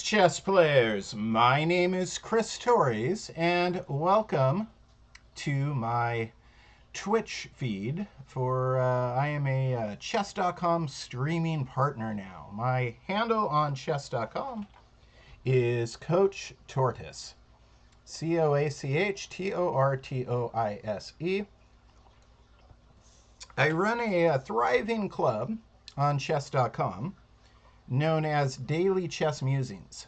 chess players. My name is Chris Torres, and welcome to my Twitch feed. I am a chess.com streaming partner now. My handle on chess.com is Coach Tortoise, CoachTortoise. I run a thriving club on chess.com known as Daily Chess Musings.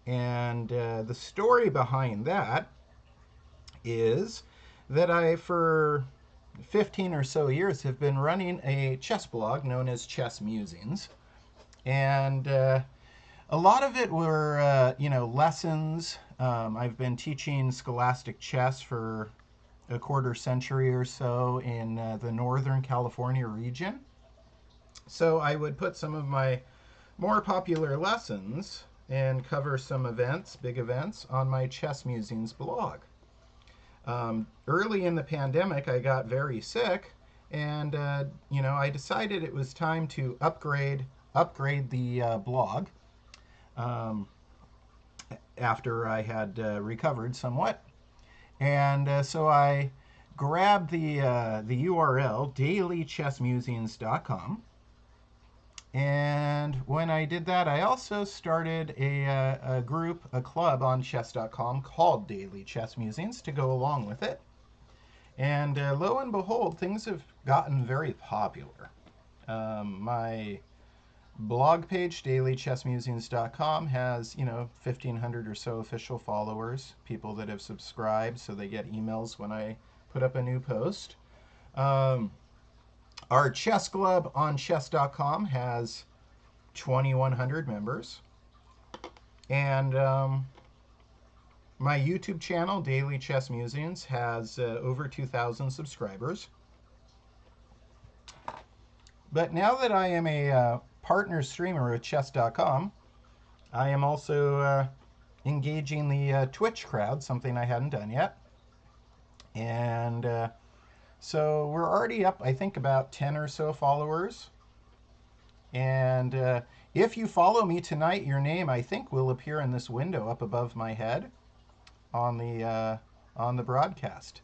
And the story behind that is that I, for 15 or so years, have been running a chess blog known as Chess Musings. And a lot of it were, lessons. I've been teaching scholastic chess for a quarter century or so in the Northern California region. So I would put some of my more popular lessons and cover some events, big events, on my Chess Musings blog. Early in the pandemic, I got very sick, and I decided it was time to upgrade the blog after I had recovered somewhat, and so I grabbed the URL dailychessmusings.com. And when I did that, I also started a club on chess.com called Daily Chess Musings to go along with it. And lo and behold, things have gotten very popular. My blog page, dailychessmusings.com, has, 1,500 or so official followers, people that have subscribed, so they get emails when I put up a new post. Our chess club on chess.com has 2,100 members. And my YouTube channel, Daily Chess Musings, has over 2,000 subscribers. But now that I am a partner streamer with chess.com, I am also engaging the Twitch crowd, something I hadn't done yet. And so we're already up, I think, about 10 or so followers. And if you follow me tonight, your name, I think, will appear in this window up above my head on the broadcast.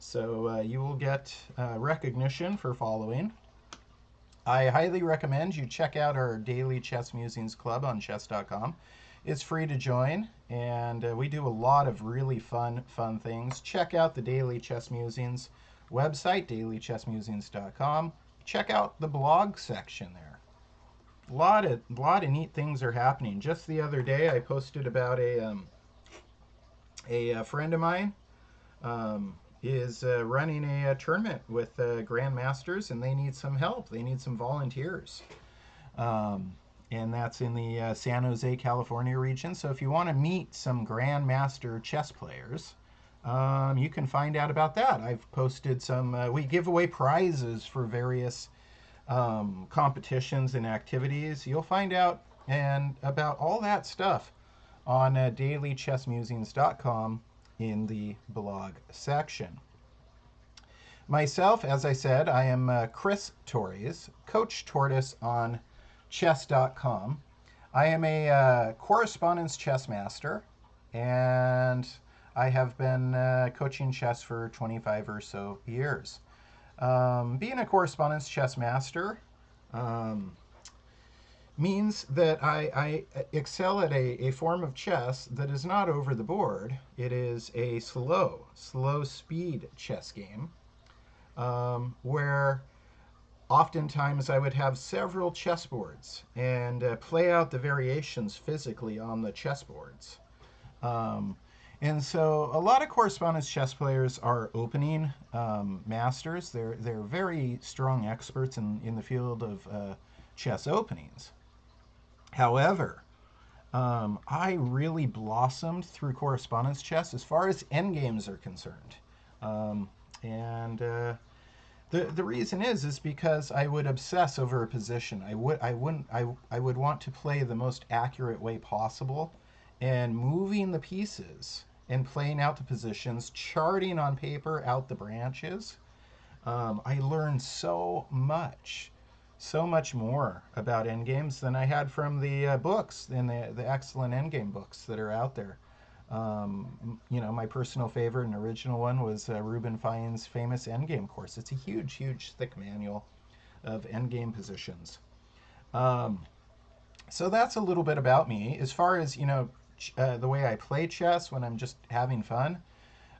So you will get recognition for following. I highly recommend you check out our Daily Chess Musings Club on chess.com. It's free to join, and we do a lot of really fun things. Check out the Daily Chess Musings website, dailychessmusings.com. Check out the blog section there. A lot of neat things are happening. Just the other day, I posted about a friend of mine is running a tournament with grandmasters, and they need some help. They need some volunteers. And that's in the San Jose, California region. So if you want to meet some grandmaster chess players, you can find out about that. I've posted some, we give away prizes for various competitions and activities. You'll find out about all that stuff on dailychessmusings.com in the blog section. Myself, as I said, I am Chris Torres, Coach Tortoise on chess.com. I am a correspondence chess master, and I have been coaching chess for 25 or so years. Being a correspondence chess master means that I excel at a form of chess that is not over the board. It is a slow speed chess game where oftentimes I would have several chessboards and play out the variations physically on the chessboards. And so a lot of correspondence chess players are opening masters. They're very strong experts in the field of chess openings. However, I really blossomed through correspondence chess as far as endgames are concerned. The reason is because I would obsess over a position. I would want to play the most accurate way possible, and moving the pieces and playing out the positions, charting on paper out the branches. I learned so much so much more about endgames than I had from the books and the excellent endgame books that are out there. My personal favorite and original one was Reuben Fine's famous endgame course. It's a huge, huge, thick manual of endgame positions. Um, so that's a little bit about me. As far as the way I play chess when I'm just having fun,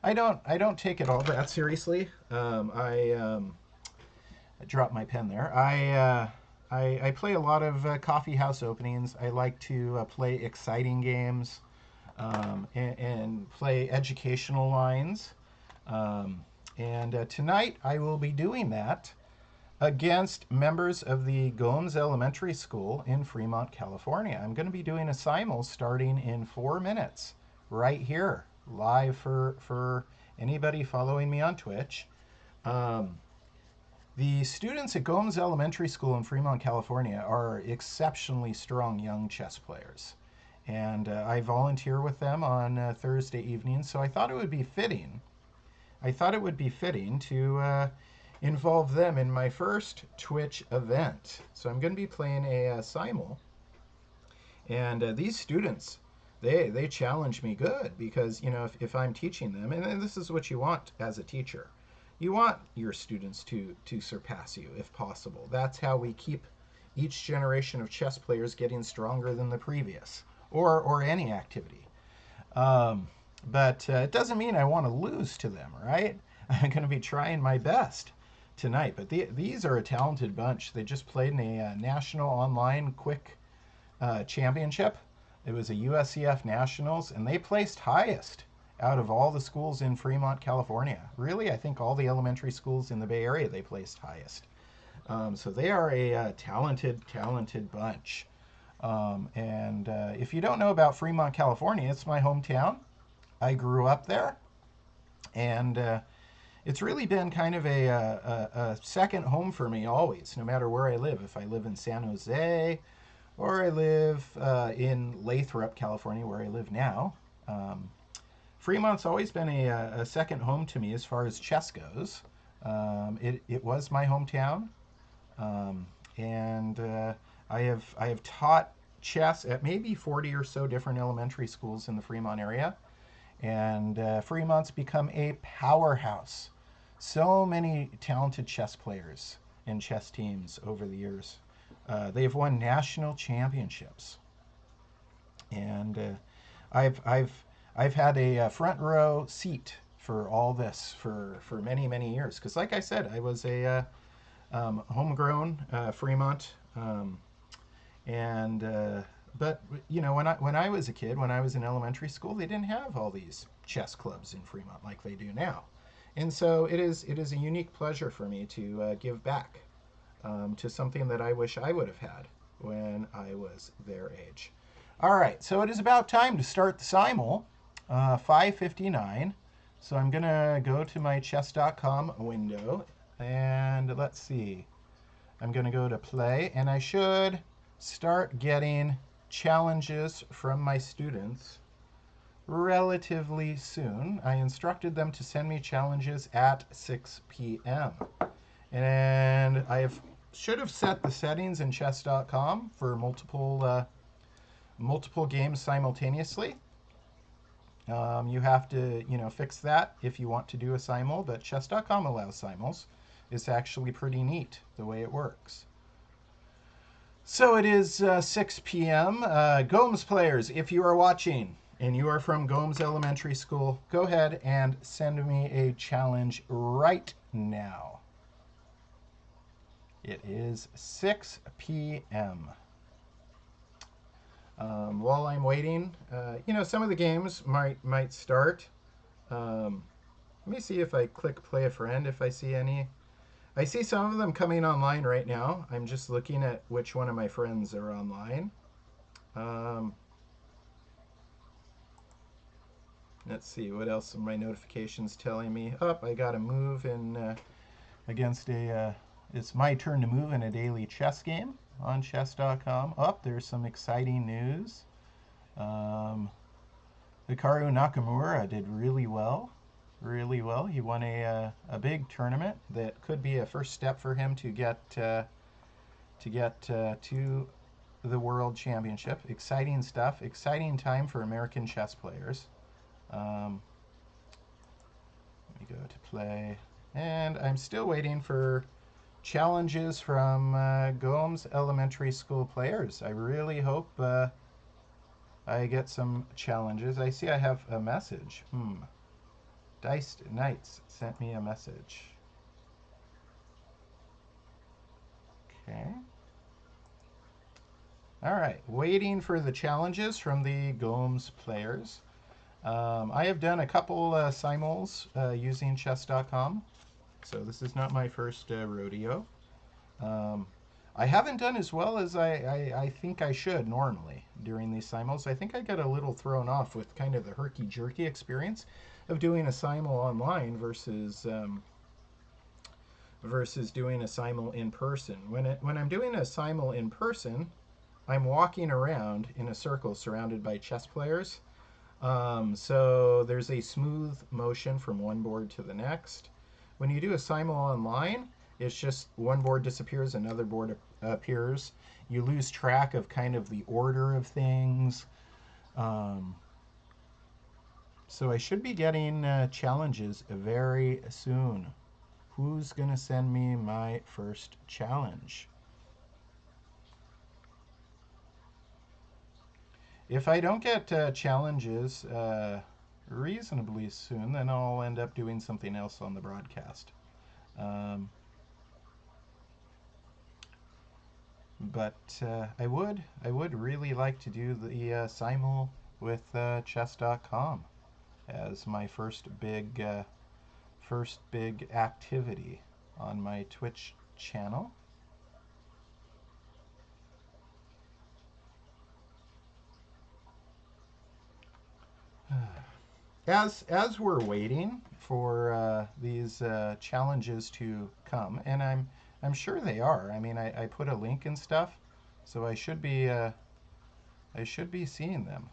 I don't take it all that seriously. I dropped my pen there. I play a lot of coffee house openings. I like to play exciting games and play educational lines. Um, and tonight I will be doing that against members of the Gomes Elementary School in Fremont, California. I'm going to be doing a simul starting in 4 minutes right here, live for anybody following me on Twitch. Um, the students at Gomes Elementary School in Fremont, California are exceptionally strong young chess players. And I volunteer with them on Thursday evenings, so I thought it would be fitting. I thought it would be fitting to involve them in my first Twitch event. So I'm going to be playing a simul, and these students, they challenge me good because if I'm teaching them, and this is what you want as a teacher, you want your students to surpass you if possible. That's how we keep each generation of chess players getting stronger than the previous, or any activity. Um, but it doesn't mean I want to lose to them, right? I'm going to be trying my best tonight. But these are a talented bunch. They just played in a national online quick championship. It was a USCF Nationals, and they placed highest out of all the schools in Fremont, California. Really, I think all the elementary schools in the Bay Area, they placed highest. So they are a talented bunch. And if you don't know about Fremont, California, it's my hometown. I grew up there, and it's really been kind of a second home for me always, no matter where I live. If I live in San Jose, or I live in Lathrop, California, where I live now. Fremont's always been a second home to me as far as chess goes. It was my hometown, and I have taught chess at maybe 40 or so different elementary schools in the Fremont area, and Fremont's become a powerhouse. So many talented chess players and chess teams over the years. They've won national championships, and I've had a front row seat for all this for many years. Because, like I said, I was a homegrown Fremont, and but when I was a kid, when I was in elementary school, they didn't have all these chess clubs in Fremont like they do now, and so it is a unique pleasure for me to give back to something that I wish I would have had when I was their age. All right, so it is about time to start the simul. 5:59. So I'm gonna go to my chess.com window, and let's see. I'm gonna go to play, and I should start getting challenges from my students relatively soon. I instructed them to send me challenges at 6 p.m. And should have set the settings in chess.com for multiple games simultaneously. You have to, fix that if you want to do a simul, but chess.com allows simuls. It's actually pretty neat the way it works. So it is 6 p.m. Gomes players, if you are watching and you are from Gomes Elementary School, go ahead and send me a challenge right now. It is 6 p.m. While I'm waiting, some of the games might start. Let me see if I click play a friend, if I see any. I see some of them coming online right now. I'm just looking at which one of my friends are online. Let's see, what else are my notifications telling me? I got a move in against it's my turn to move in a daily chess game on chess.com. There's some exciting news. Hikaru Nakamura did really well. Really well. He won a big tournament that could be a first step for him to get to get to the World Championship. Exciting stuff. Exciting time for American chess players. Let me go to play. And I'm still waiting for challenges from Gomes Elementary School players. I really hope I get some challenges. I see I have a message. Diced Knights sent me a message. Okay. All right, waiting for the challenges from the Gomes players. I have done a couple simuls using chess.com, so this is not my first rodeo. I haven't done as well as I think I should normally during these simuls. I think I got a little thrown off with kind of the herky-jerky experience of doing a simul online versus doing a simul in person. When I'm doing a simul in person, I'm walking around in a circle surrounded by chess players. So there's a smooth motion from one board to the next. When you do a simul online, it's just one board disappears, another board appears. You lose track of kind of the order of things. So I should be getting challenges very soon. Who's going to send me my first challenge? If I don't get challenges reasonably soon, then I'll end up doing something else on the broadcast. But I would really like to do the simul with chess.com as my first big activity on my Twitch channel. As we're waiting for these challenges to come, and I'm sure they are. I mean, I put a link and stuff, so I should be seeing them.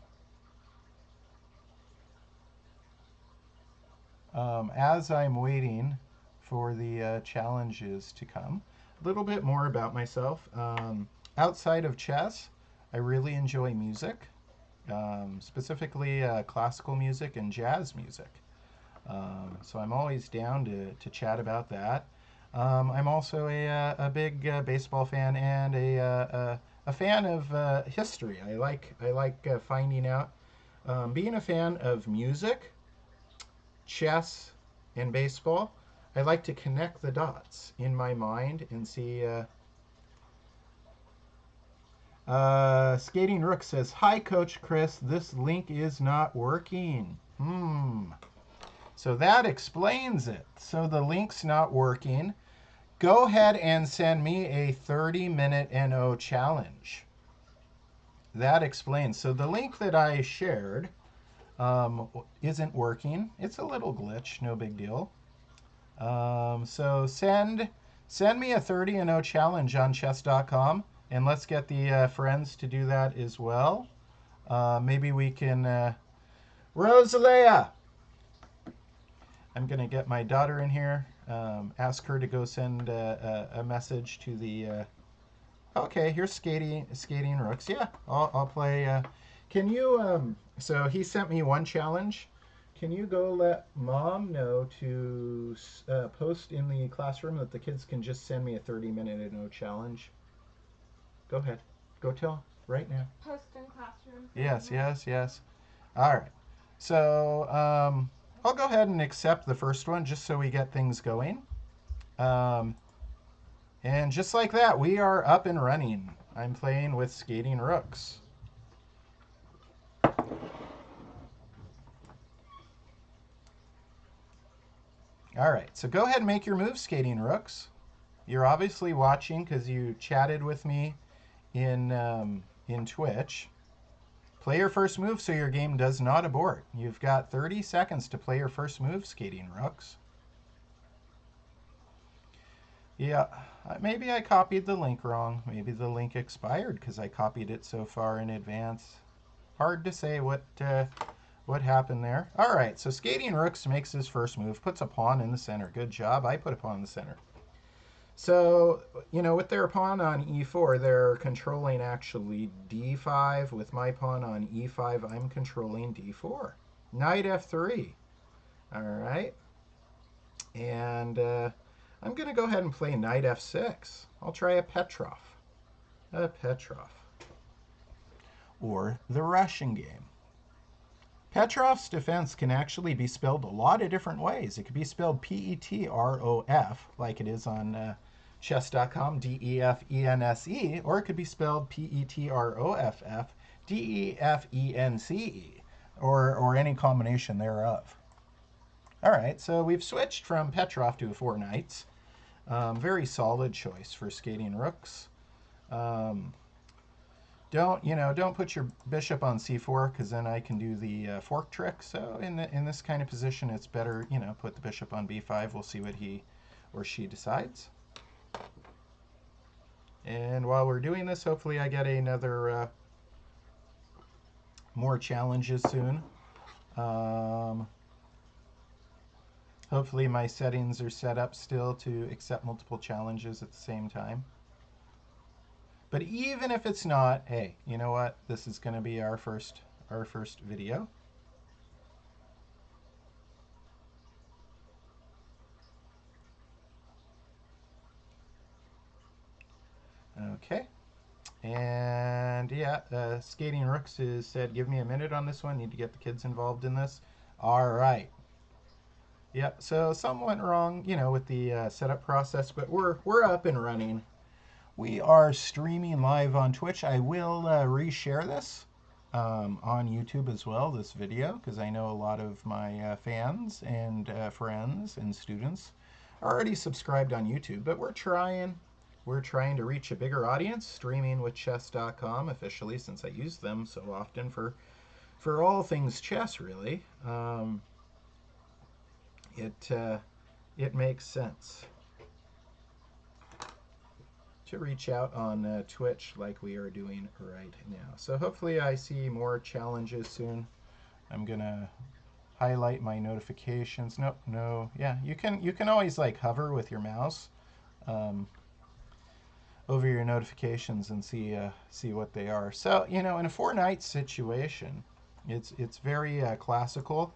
As I'm waiting for the challenges to come, a little bit more about myself. Outside of chess, I really enjoy music, specifically classical music and jazz music. So I'm always down to chat about that. I'm also a big baseball fan and a fan of history. I like finding out. Being a fan of music, chess, and baseball, I like to connect the dots in my mind and see. Skating Rook says, "Hi, Coach Chris. This link is not working." So that explains it. So the link's not working. Go ahead and send me a 30-minute NO challenge. That explains. So the link that I shared isn't working. It's a little glitch, no big deal. So send me a 30 and 0 challenge on chess.com, and let's get the friends to do that as well. Maybe we can Rosalia. I'm gonna get my daughter in here. Ask her to go send a message to the. Okay, here's skating Rooks. Yeah, I'll play. Can you? So he sent me one challenge. Can you go let Mom know to post in the classroom that the kids can just send me a 30-minute no challenge? Go ahead. Go tell right now. Post in classroom. Yes. All right. So I'll go ahead and accept the first one just so we get things going. And just like that, we are up and running. I'm playing with Skating Rooks. All right, so go ahead and make your move, Skating Rooks. You're obviously watching because you chatted with me in Twitch. Play your first move so your game does not abort. You've got 30 seconds to play your first move, Skating Rooks. Yeah, maybe I copied the link wrong. Maybe the link expired because I copied it so far in advance. Hard to say what happened there. All right, so Skating Rooks makes his first move, puts a pawn in the center. Good job. I put a pawn in the center. So, with their pawn on e4, they're controlling actually d5. With my pawn on e5, I'm controlling d4. Knight f3. All right. And I'm going to go ahead and play knight f6. I'll try a Petrov. A Petrov. Or the Russian game. Petrov's defense can actually be spelled a lot of different ways. It could be spelled P-E-T-R-O-F, like it is on chess.com, D-E-F-E-N-S-E, or it could be spelled P-E-T-R-O-F-F, D-E-F-E-N-C-E, or any combination thereof. All right, so we've switched from Petrov to 4 knights. Very solid choice for skating rooks. Don't put your bishop on c4 because then I can do the fork trick. So in this kind of position, it's better, put the bishop on b5. We'll see what he or she decides. And while we're doing this, hopefully I get another more challenges soon. Hopefully my settings are set up still to accept multiple challenges at the same time. But even if it's not, hey, you know what? This is going to be our first video. Okay. And yeah, Skating Rooks has said, give me a minute on this one. Need to get the kids involved in this. All right. Yep. So something went wrong, with the setup process, but we're up and running. We are streaming live on Twitch. I will reshare this on YouTube as well, this video, because I know a lot of my fans and friends and students are already subscribed on YouTube, but we're trying to reach a bigger audience, streaming with chess.com officially, since I use them so often for all things chess, really. It makes sense to reach out on Twitch like we are doing right now. So hopefully I see more challenges soon. I'm gonna highlight my notifications. No, yeah, you can always like hover with your mouse over your notifications and see what they are. So in a 4-knight situation, it's very classical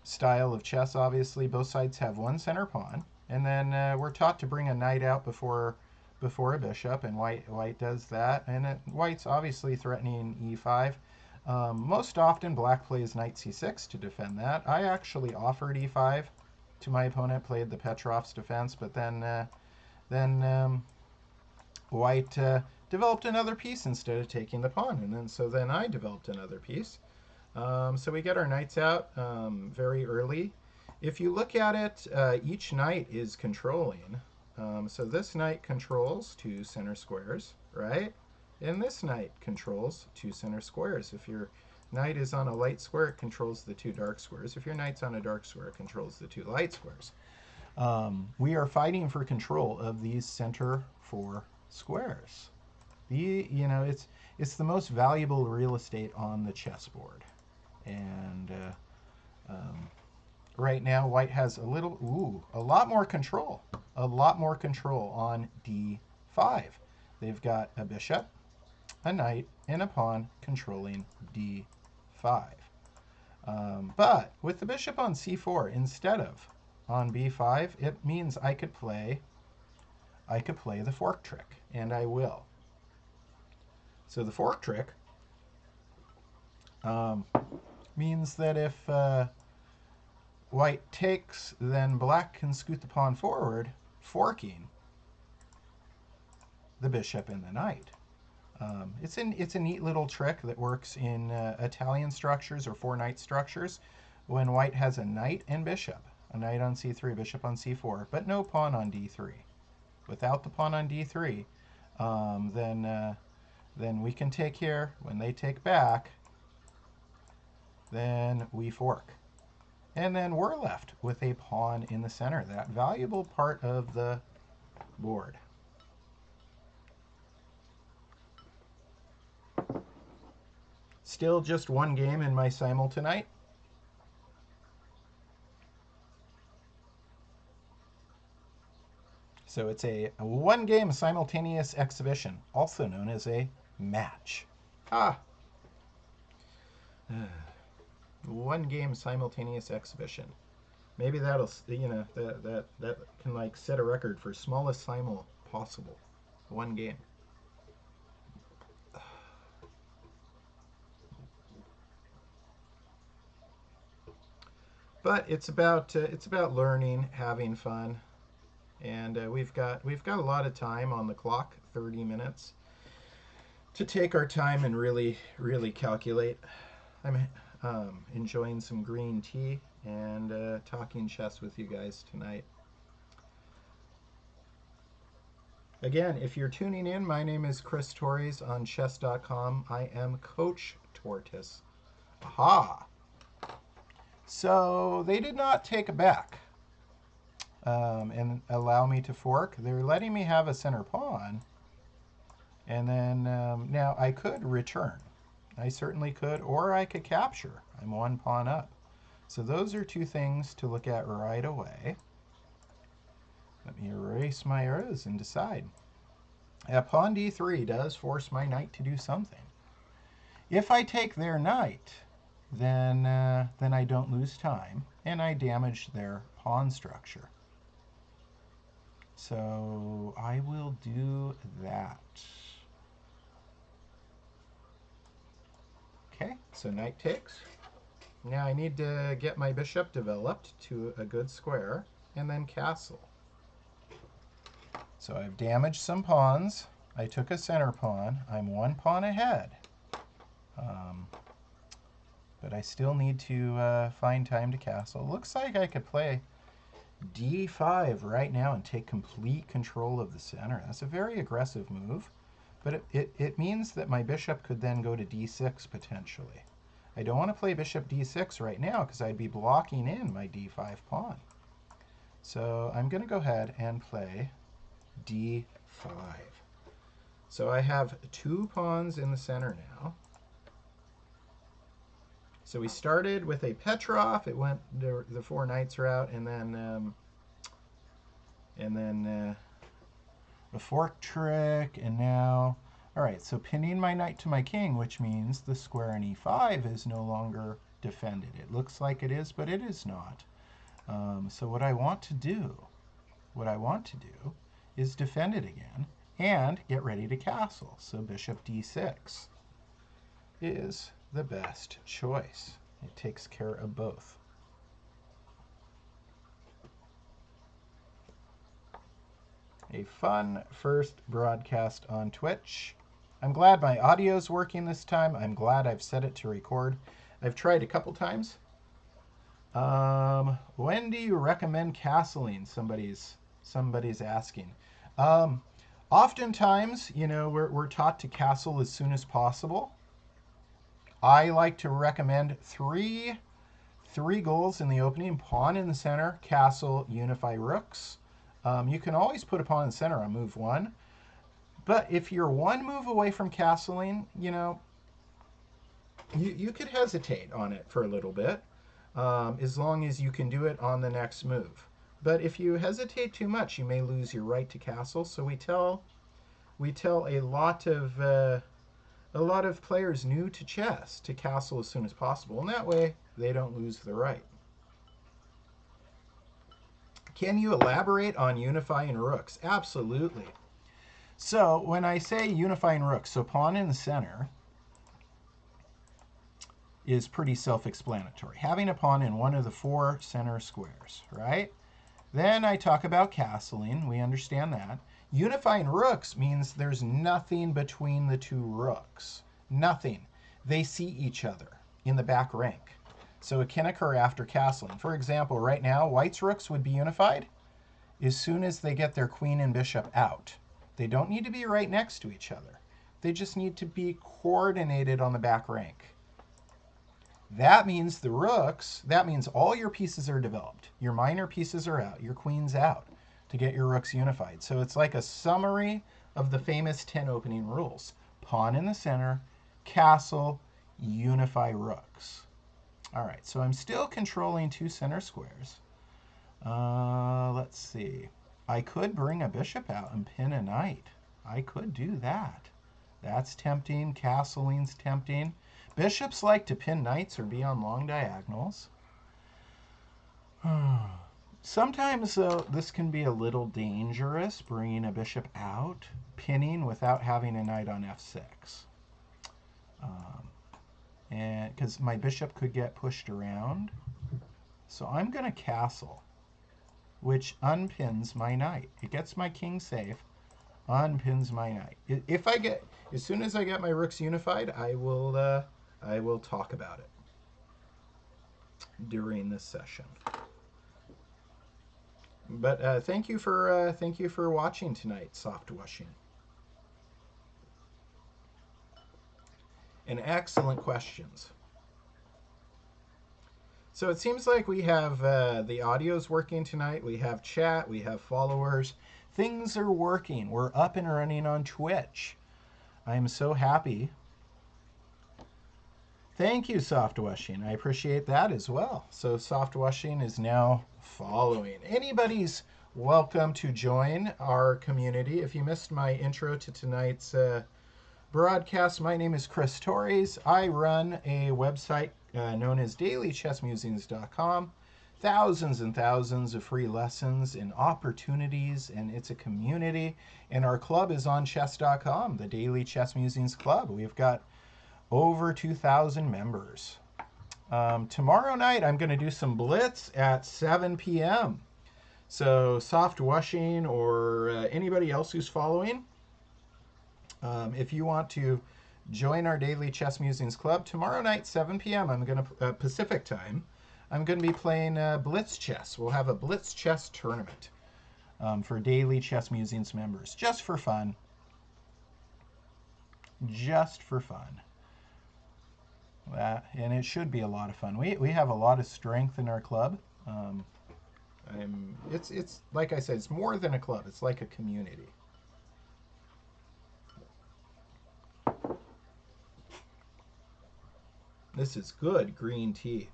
style of chess. Obviously, both sides have one center pawn, and then we're taught to bring a knight out before a bishop, and white does that, and white's obviously threatening e5. Most often, black plays knight c6 to defend that. I actually offered e5 to my opponent, played the Petrov's defense, but then white developed another piece instead of taking the pawn, and then I developed another piece. So we get our knights out very early. If you look at it, each knight is controlling. So this knight controls 2 center squares, right? And this knight controls 2 center squares. If your knight is on a light square, it controls the 2 dark squares. If your knight's on a dark square, it controls the 2 light squares. We are fighting for control of these center 4 squares. It's the most valuable real estate on the chessboard. And right now, white has a lot more control. A lot more control on d5. They've got a bishop, a knight, and a pawn controlling d5. But with the bishop on c4 instead of on b5, it means I could play the fork trick, and I will. So the fork trick means that if white takes, then black can scoot the pawn forward, forking the bishop and the knight. It's a neat little trick that works in Italian structures or 4-knight structures when white has a knight and bishop. A knight on c3, bishop on c4, but no pawn on d3. Without the pawn on d3, then we can take here. When they take back, then we fork. And then we're left with a pawn in the center, that valuable part of the board. Still just one game in my simul tonight. So it's a one-game simultaneous exhibition, also known as a match. Ah, one-game simultaneous exhibition. Maybe that'll, that can like set a record for smallest simul possible. One game. But it's about learning, having fun, and we've got a lot of time on the clock, 30 minutes, to take our time and really calculate. I'm enjoying some green tea and talking chess with you guys tonight. Again, if you're tuning in, my name is Chris Torres on chess.com. I am Coach Tortoise. Aha! So they did not take it back and allow me to fork. They're letting me have a center pawn. And then now I could return. I certainly could, or I could capture. I'm one pawn up. So those are two things to look at right away. Let me erase my arrows and decide. Pawn d3 does force my knight to do something. If I take their knight, then I don't lose time, and I damage their pawn structure. So I will do that. Okay, so knight takes. Now I need to get my bishop developed to a good square, and then castle. So I've damaged some pawns. I took a center pawn. I'm one pawn ahead. But I still need to find time to castle. Looks like I could play d5 right now and take complete control of the center. That's a very aggressive move. But it means that my bishop could then go to d6 potentially. I don't want to play bishop d6 right now because I'd be blocking in my d5 pawn. So I'm going to go ahead and play d5. So I have two pawns in the center now. So we started with a Petrov. It went the four knights route, and then a fork trick, and now, all right. So pinning my knight to my king, which means the square in e5 is no longer defended. It looks like it is, but it is not. So what I want to do is defend it again and get ready to castle. So bishop d6 is the best choice. It takes care of both. A fun first broadcast on Twitch. I'm glad my audio's working this time. I'm glad I've set it to record. I've tried a couple times. When do you recommend castling? Somebody's asking. Oftentimes, we're taught to castle as soon as possible. I like to recommend three goals in the opening: pawn in the center, castle, unify rooks. You can always put a pawn in the center on move one. But if you're one move away from castling, you could hesitate on it for a little bit, as long as you can do it on the next move. But if you hesitate too much, you may lose your right to castle. So we tell a lot of players new to chess to castle as soon as possible, and that way they don't lose the right. Can you elaborate on unifying rooks? Absolutely. So when I say unifying rooks, so pawn in the center is pretty self-explanatory. Having a pawn in one of the four center squares, right? Then I talk about castling. We understand that. Unifying rooks means there's nothing between the two rooks. Nothing. They see each other in the back rank. So it can occur after castling. For example, right now, white's rooks would be unified as soon as they get their queen and bishop out. They don't need to be right next to each other. They just need to be coordinated on the back rank. That means the rooks, that means all your pieces are developed. Your minor pieces are out, your queen's out to get your rooks unified. So it's like a summary of the famous 10 opening rules. Pawn in the center, castle, unify rooks. All right, so I'm still controlling two center squares. Let's see. I could bring a bishop out and pin a knight. I could do that. That's tempting. Castling's tempting. Bishops like to pin knights or be on long diagonals. Sometimes, though, this can be a little dangerous, bringing a bishop out, pinning without having a knight on f6. And because my bishop could get pushed around. So I'm going to castle, which unpins my knight. It gets my king safe, unpins my knight. If I get, as soon as I get my rooks unified, I will talk about it during this session. But thank you for watching tonight, Soft Washing. And excellent questions. So it seems like we have the audio's working tonight. We have chat. We have followers. Things are working. We're up and running on Twitch. I am so happy. Thank you, Soft Washing. I appreciate that as well. So Soft Washing is now following. Anybody's welcome to join our community. If you missed my intro to tonight's broadcast, my name is Chris Torres. I run a website known as dailychessmusings.com. Thousands and thousands of free lessons and opportunities, and it's a community. And our club is on chess.com, the Daily Chess Musings Club. We've got over 2,000 members. Tomorrow night, I'm going to do some blitz at 7 p.m. So Soft Washing or anybody else who's following, if you want to join our Daily Chess Musings Club, tomorrow night, 7 p.m., I'm going to, Pacific time, I'm going to be playing Blitz Chess. We'll have a Blitz Chess tournament for Daily Chess Musings members, just for fun. Just for fun. And it should be a lot of fun. We have a lot of strength in our club. It's like I said, it's more than a club. It's like a community. This is good green tea.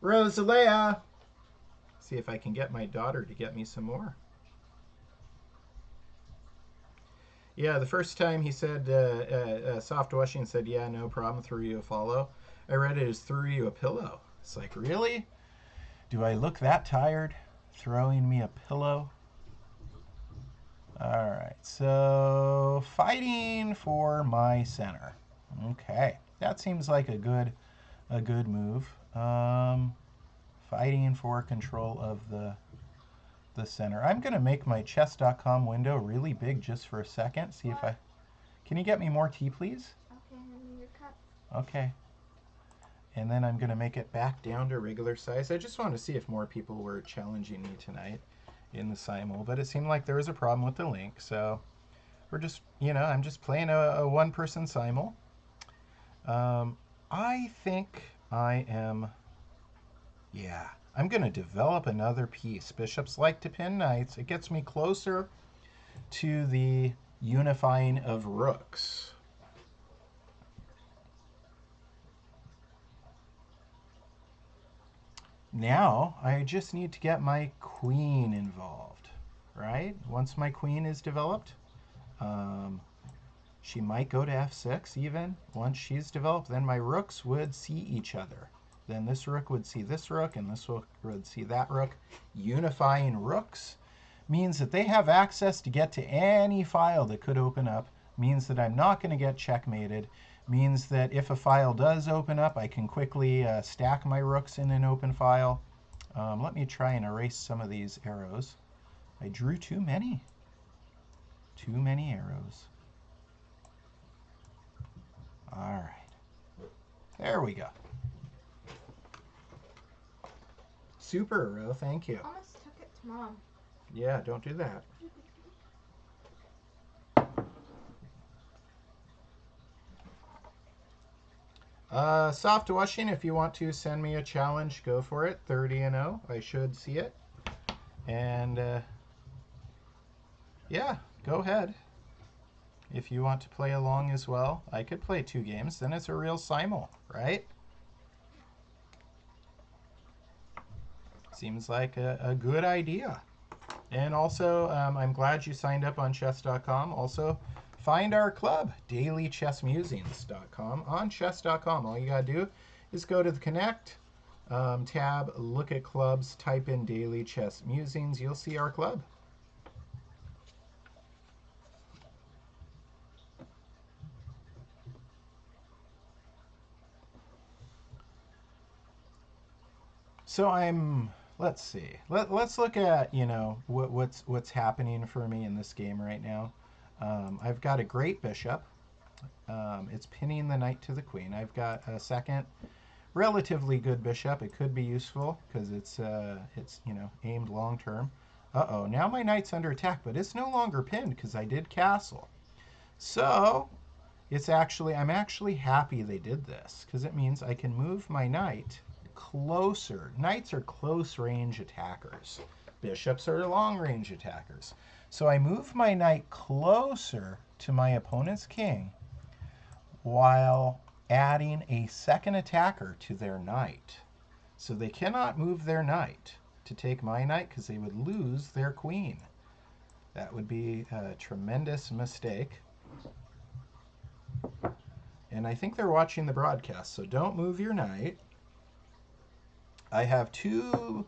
Rosalea! See if I can get my daughter to get me some more. Yeah, the first time he said, Soft Washing said, yeah, no problem, threw you a follow. I read it as threw you a pillow. It's like, really? Do I look that tired? Throwing me a pillow? All right, so fighting for my center. Okay, that seems like a good move. Fighting for control of the center. I'm going to make my chess.com window really big just for a second. See if I... Can you get me more tea, please? Okay, in your cup. Okay. And then I'm going to make it back down to regular size. I just wanted to see if more people were challenging me tonight in the simul, but it seemed like there was a problem with the link, so we're just, I'm just playing a one-person simul. I think I am... Yeah, I'm going to develop another piece. Bishops like to pin knights. It gets me closer to the unifying of rooks. Now, I just need to get my queen involved, right? Once my queen is developed, she might go to f6 even. Once she's developed, then my rooks would see each other. Then this rook would see this rook, and this rook would see that rook. Unifying rooks means that they have access to get to any file that could open up, means that I'm not going to get checkmated, means that if a file does open up, I can quickly stack my rooks in an open file. Let me try and erase some of these arrows. I drew too many. Too many arrows. All right. There we go. Super, Ro. Thank you. Almost took it to Mom. Yeah, don't do that. Soft Washing, if you want to send me a challenge, go for it. 30-0. I should see it. And, yeah, go ahead. If you want to play along as well, I could play 2 games. Then it's a real simul, right? Seems like a good idea. And also, I'm glad you signed up on chess.com. Also, find our club, dailychessmusings.com, on chess.com. All you got to do is go to the Connect tab, look at clubs, type in Daily Chess Musings. You'll see our club. So let's see. Let's look at, what's happening for me in this game right now. I've got a great bishop. It's pinning the knight to the queen. I've got a second relatively good bishop. It could be useful because it's aimed long term. Uh-oh, now my knight's under attack, but it's no longer pinned because I did castle. So I'm actually happy they did this because it means I can move my knight closer. Knights are close range attackers. Bishops are long range attackers. So I move my knight closer to my opponent's king while adding a second attacker to their knight. So they cannot move their knight to take my knight because they would lose their queen. That would be a tremendous mistake. And I think they're watching the broadcast, so don't move your knight. I have two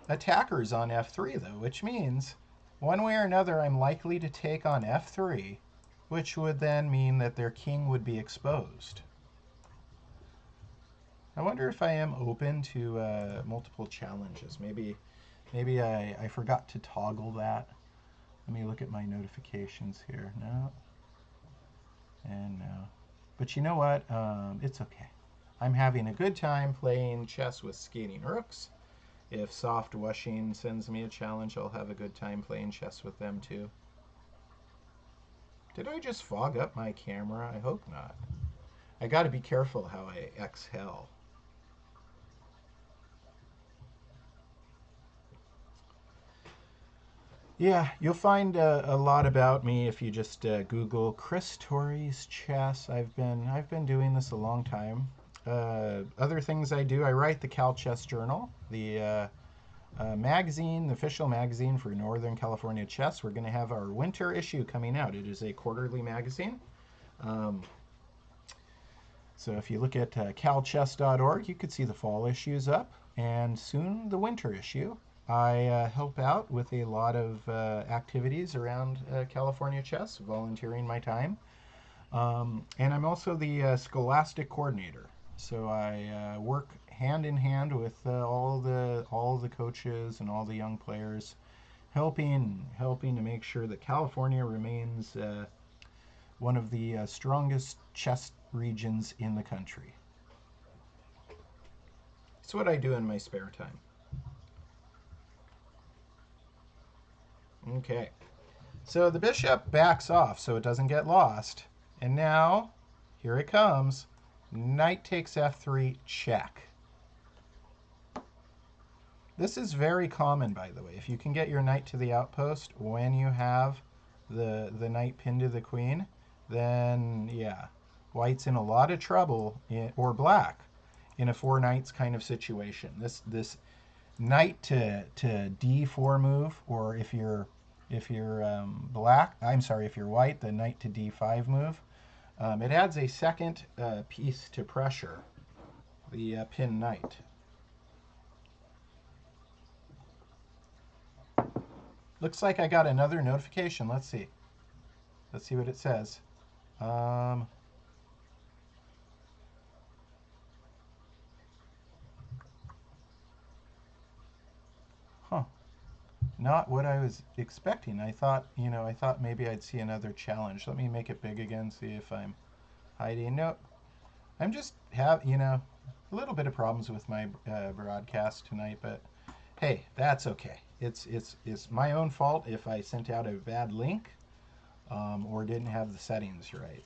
attackers on f3, though, which means one way or another I'm likely to take on f3, which would then mean that their king would be exposed. I wonder if I am open to multiple challenges. Maybe I forgot to toggle that. Let me look at my notifications here. No. And no. But you know what? It's okay. I'm having a good time playing chess with skating rooks. If Soft Washing sends me a challenge, I'll have a good time playing chess with them too. Did I just fog up my camera? I hope not. I got to be careful how I exhale. Yeah, you'll find a lot about me if you just Google Chris Torrey's chess. I've been doing this a long time. Other things I do, I write the Cal Chess Journal, the magazine, the official magazine for Northern California chess. We're going to have our winter issue coming out. It is a quarterly magazine. Um, so if you look at calchess.org, you could see the fall issues up, and soon the winter issue. I help out with a lot of activities around California chess, volunteering my time. And I'm also the scholastic coordinator. So I work hand in hand with all the coaches and all the young players, helping to make sure that California remains one of the strongest chess regions in the country. It's what I do in my spare time. Okay. So the bishop backs off so it doesn't get lost. And now, here it comes. Knight takes f3, check. This is very common, by the way. If you can get your knight to the outpost when you have the knight pinned to the queen, then yeah, white's in a lot of trouble, or black, in a four knights kind of situation. This knight to d4 move, or if you're black, I'm sorry, if you're white, the knight to d5 move, it adds a second piece to pressure the pinned knight. Looks like I got another notification. Let's see. Let's see what it says. Um, huh. Not what I was expecting. I thought maybe I'd see another challenge. Let me make it big again, see if I'm hiding. Nope. I'm just a little bit of problems with my broadcast tonight, but hey, that's okay. It's my own fault if I sent out a bad link or didn't have the settings right.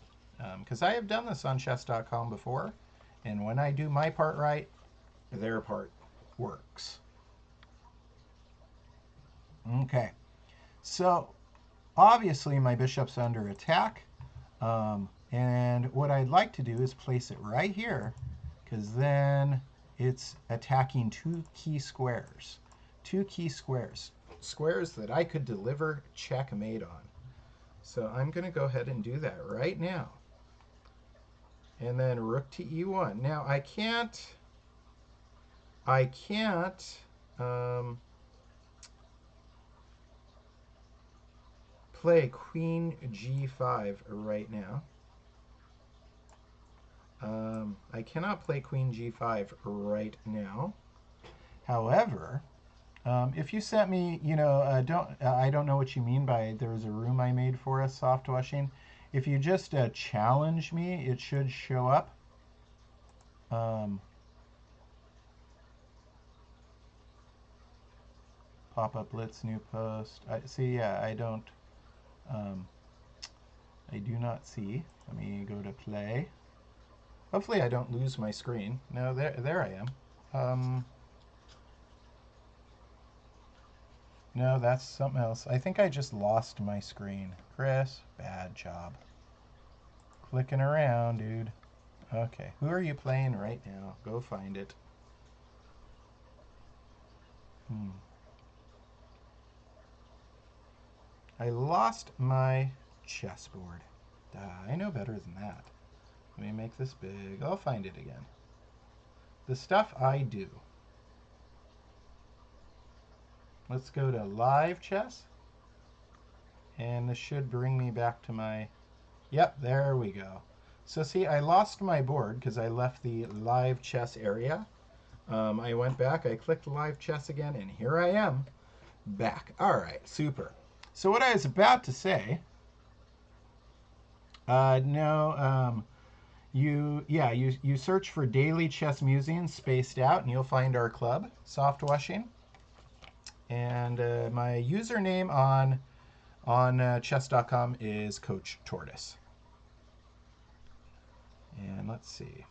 Because I have done this on chess.com before, and when I do my part right, their part works. Okay, so obviously my bishop's under attack, and what I'd like to do is place it right here, because then it's attacking two key squares. Two key squares. squares that I could deliver checkmate on. So I'm going to go ahead and do that right now. And then rook to e1. Now I can't um, play queen g5 right now. I cannot play queen g5 right now. However, if you sent me, I don't know what you mean by there was a room I made for us soft washing. If you just challenge me, it should show up. Pop up blitz new post. I see. Yeah, I don't. Um, I do not see. Let me go to play. Hopefully, I don't lose my screen. No, there I am. No, that's something else. I think I just lost my screen. Chris, bad job. Clicking around, dude. Okay, who are you playing right now? Go find it. I lost my chessboard. I know better than that. Let me make this big. I'll find it again. The stuff I do. Let's go to live chess. And this should bring me back to my... Yep, there we go. So see, I lost my board because I left the live chess area. I went back, I clicked live chess again, and here I am, back. All right, super. So what I was about to say, no, you search for Daily Chess Musings spaced out, and you'll find our club, Soft Washing. And my username on chess.com is Coach Tortoise. And let's see.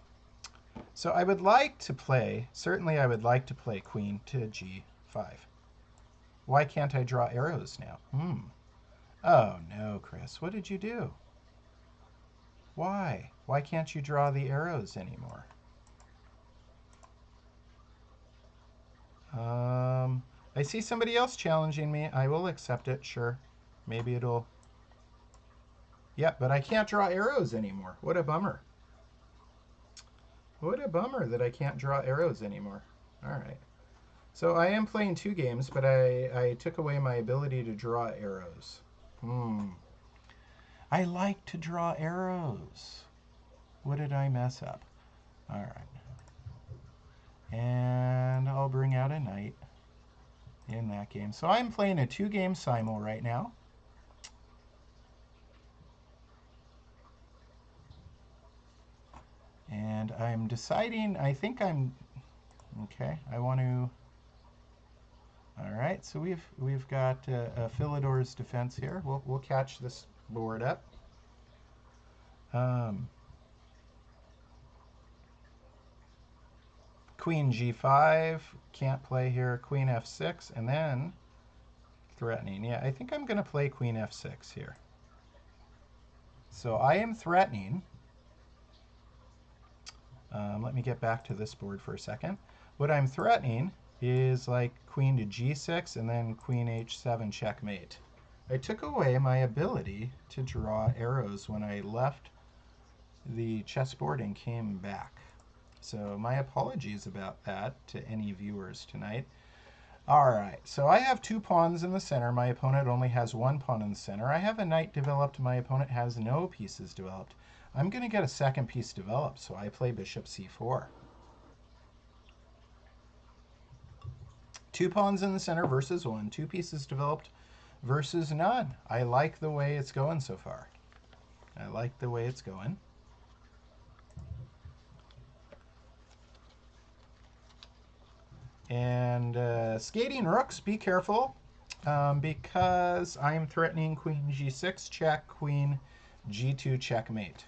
So I would like to play, certainly I would like to play queen to g5. Why can't I draw arrows now? Oh no, Chris, what did you do? Why? Why can't you draw the arrows anymore? I see somebody else challenging me. I will accept it, sure. Maybe it'll... Yep, but I can't draw arrows anymore. What a bummer. What a bummer that I can't draw arrows anymore. All right. So I am playing 2 games, but I took away my ability to draw arrows. I like to draw arrows. What did I mess up? All right. And I'll bring out a knight in that game. So I'm playing a 2-game simul right now. And I'm deciding, I think I'm, okay, I want to, all right, so we've got Philidor's defense here. We'll catch this board up. Queen g5, can't play here. Queen f6, and then threatening. Yeah, I think I'm going to play queen f6 here. So I am threatening. Let me get back to this board for a second. What I'm threatening is like queen to g6 and then queen h7 checkmate. I took away my ability to draw arrows when I left the chessboard and came back. So my apologies about that to any viewers tonight. All right, so I have 2 pawns in the center. My opponent only has 1 pawn in the center. I have a knight developed. My opponent has no pieces developed. I'm going to get a second piece developed, so I play bishop c4. 2 pawns in the center versus 1. 2 pieces developed versus none. I like the way it's going so far. I like the way it's going. And skating rooks, be careful, because I'm threatening queen g6 check, queen g2 checkmate.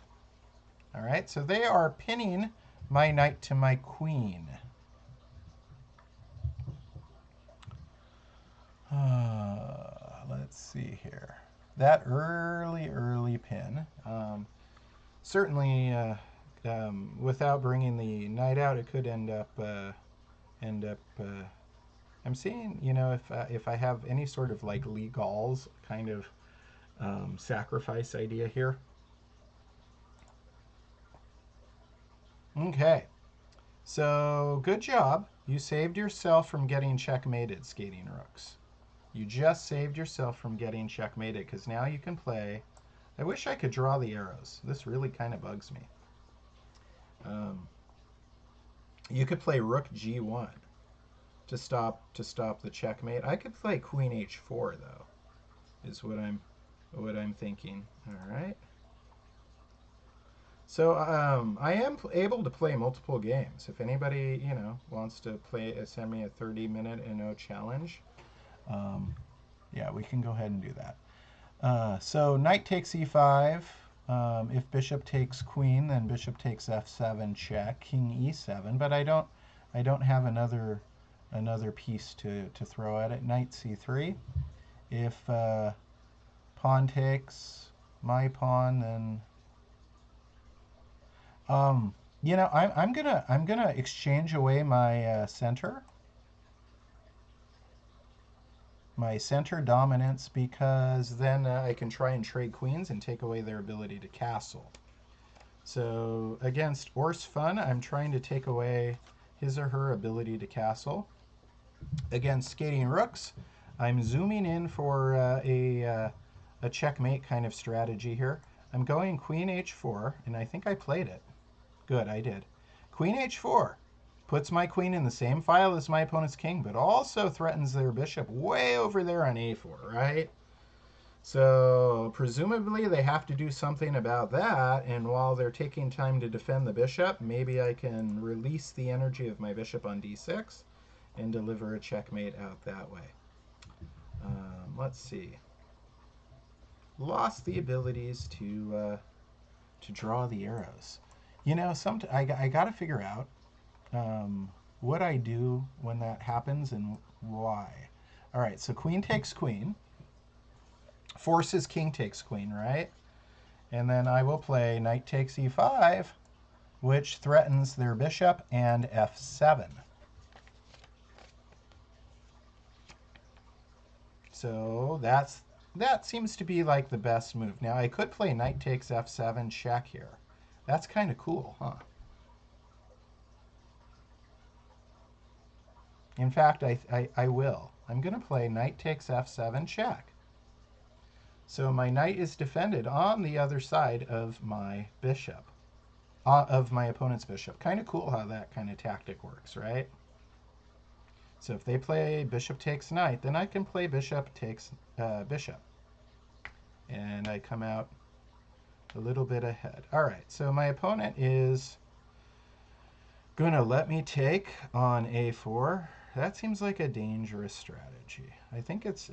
All right, so they are pinning my knight to my queen. Let's see here. That early pin. Certainly, without bringing the knight out, it could end up I'm seeing, you know, if I have any sort of like legals kind of sacrifice idea here. Okay, so good job. You saved yourself from getting checkmated, Skating Rooks. You just saved yourself from getting checkmated because now you can play. I wish I could draw the arrows. This really kind of bugs me. Um, you could play Rook G1 to stop the checkmate. I could play Queen H4 though. Is what I'm thinking. All right. So I am able to play multiple games. If anybody wants to play, send me a 30-minute challenge. Um, yeah, we can go ahead and do that. So knight takes e5. If bishop takes queen, then bishop takes f7 check, king e7. But I don't have another piece to throw at it. Knight c3. If pawn takes my pawn, then um, I'm gonna exchange away my center dominance because then I can try and trade queens and take away their ability to castle. So against Ors Fun, I'm trying to take away his or her ability to castle. Against Skating Rooks, I'm zooming in for a checkmate kind of strategy here. I'm going Queen H4, and I think I played it. Good, I did. Queen H4 puts my queen in the same file as my opponent's king, but also threatens their bishop way over there on A4, right? So presumably they have to do something about that, and while they're taking time to defend the bishop, maybe I can release the energy of my bishop on D6 and deliver a checkmate out that way. Let's see. Lost the abilities to draw the arrows. I got to figure out what I do when that happens and why. All right, so queen takes queen, forces king takes queen, right? And then I will play knight takes e5, which threatens their bishop, and f7. So that seems to be like the best move. Now I could play knight takes f7 check here. That's kind of cool, huh? In fact, I will. I'm going to play knight takes f7 check. So my knight is defended on the other side of my bishop, of my opponent's bishop. Kind of cool how that kind of tactic works, right? So if they play bishop takes knight, then I can play bishop takes bishop. And I come out a little bit ahead. All right, so my opponent is going to let me take on a4. That seems like a dangerous strategy. I think it's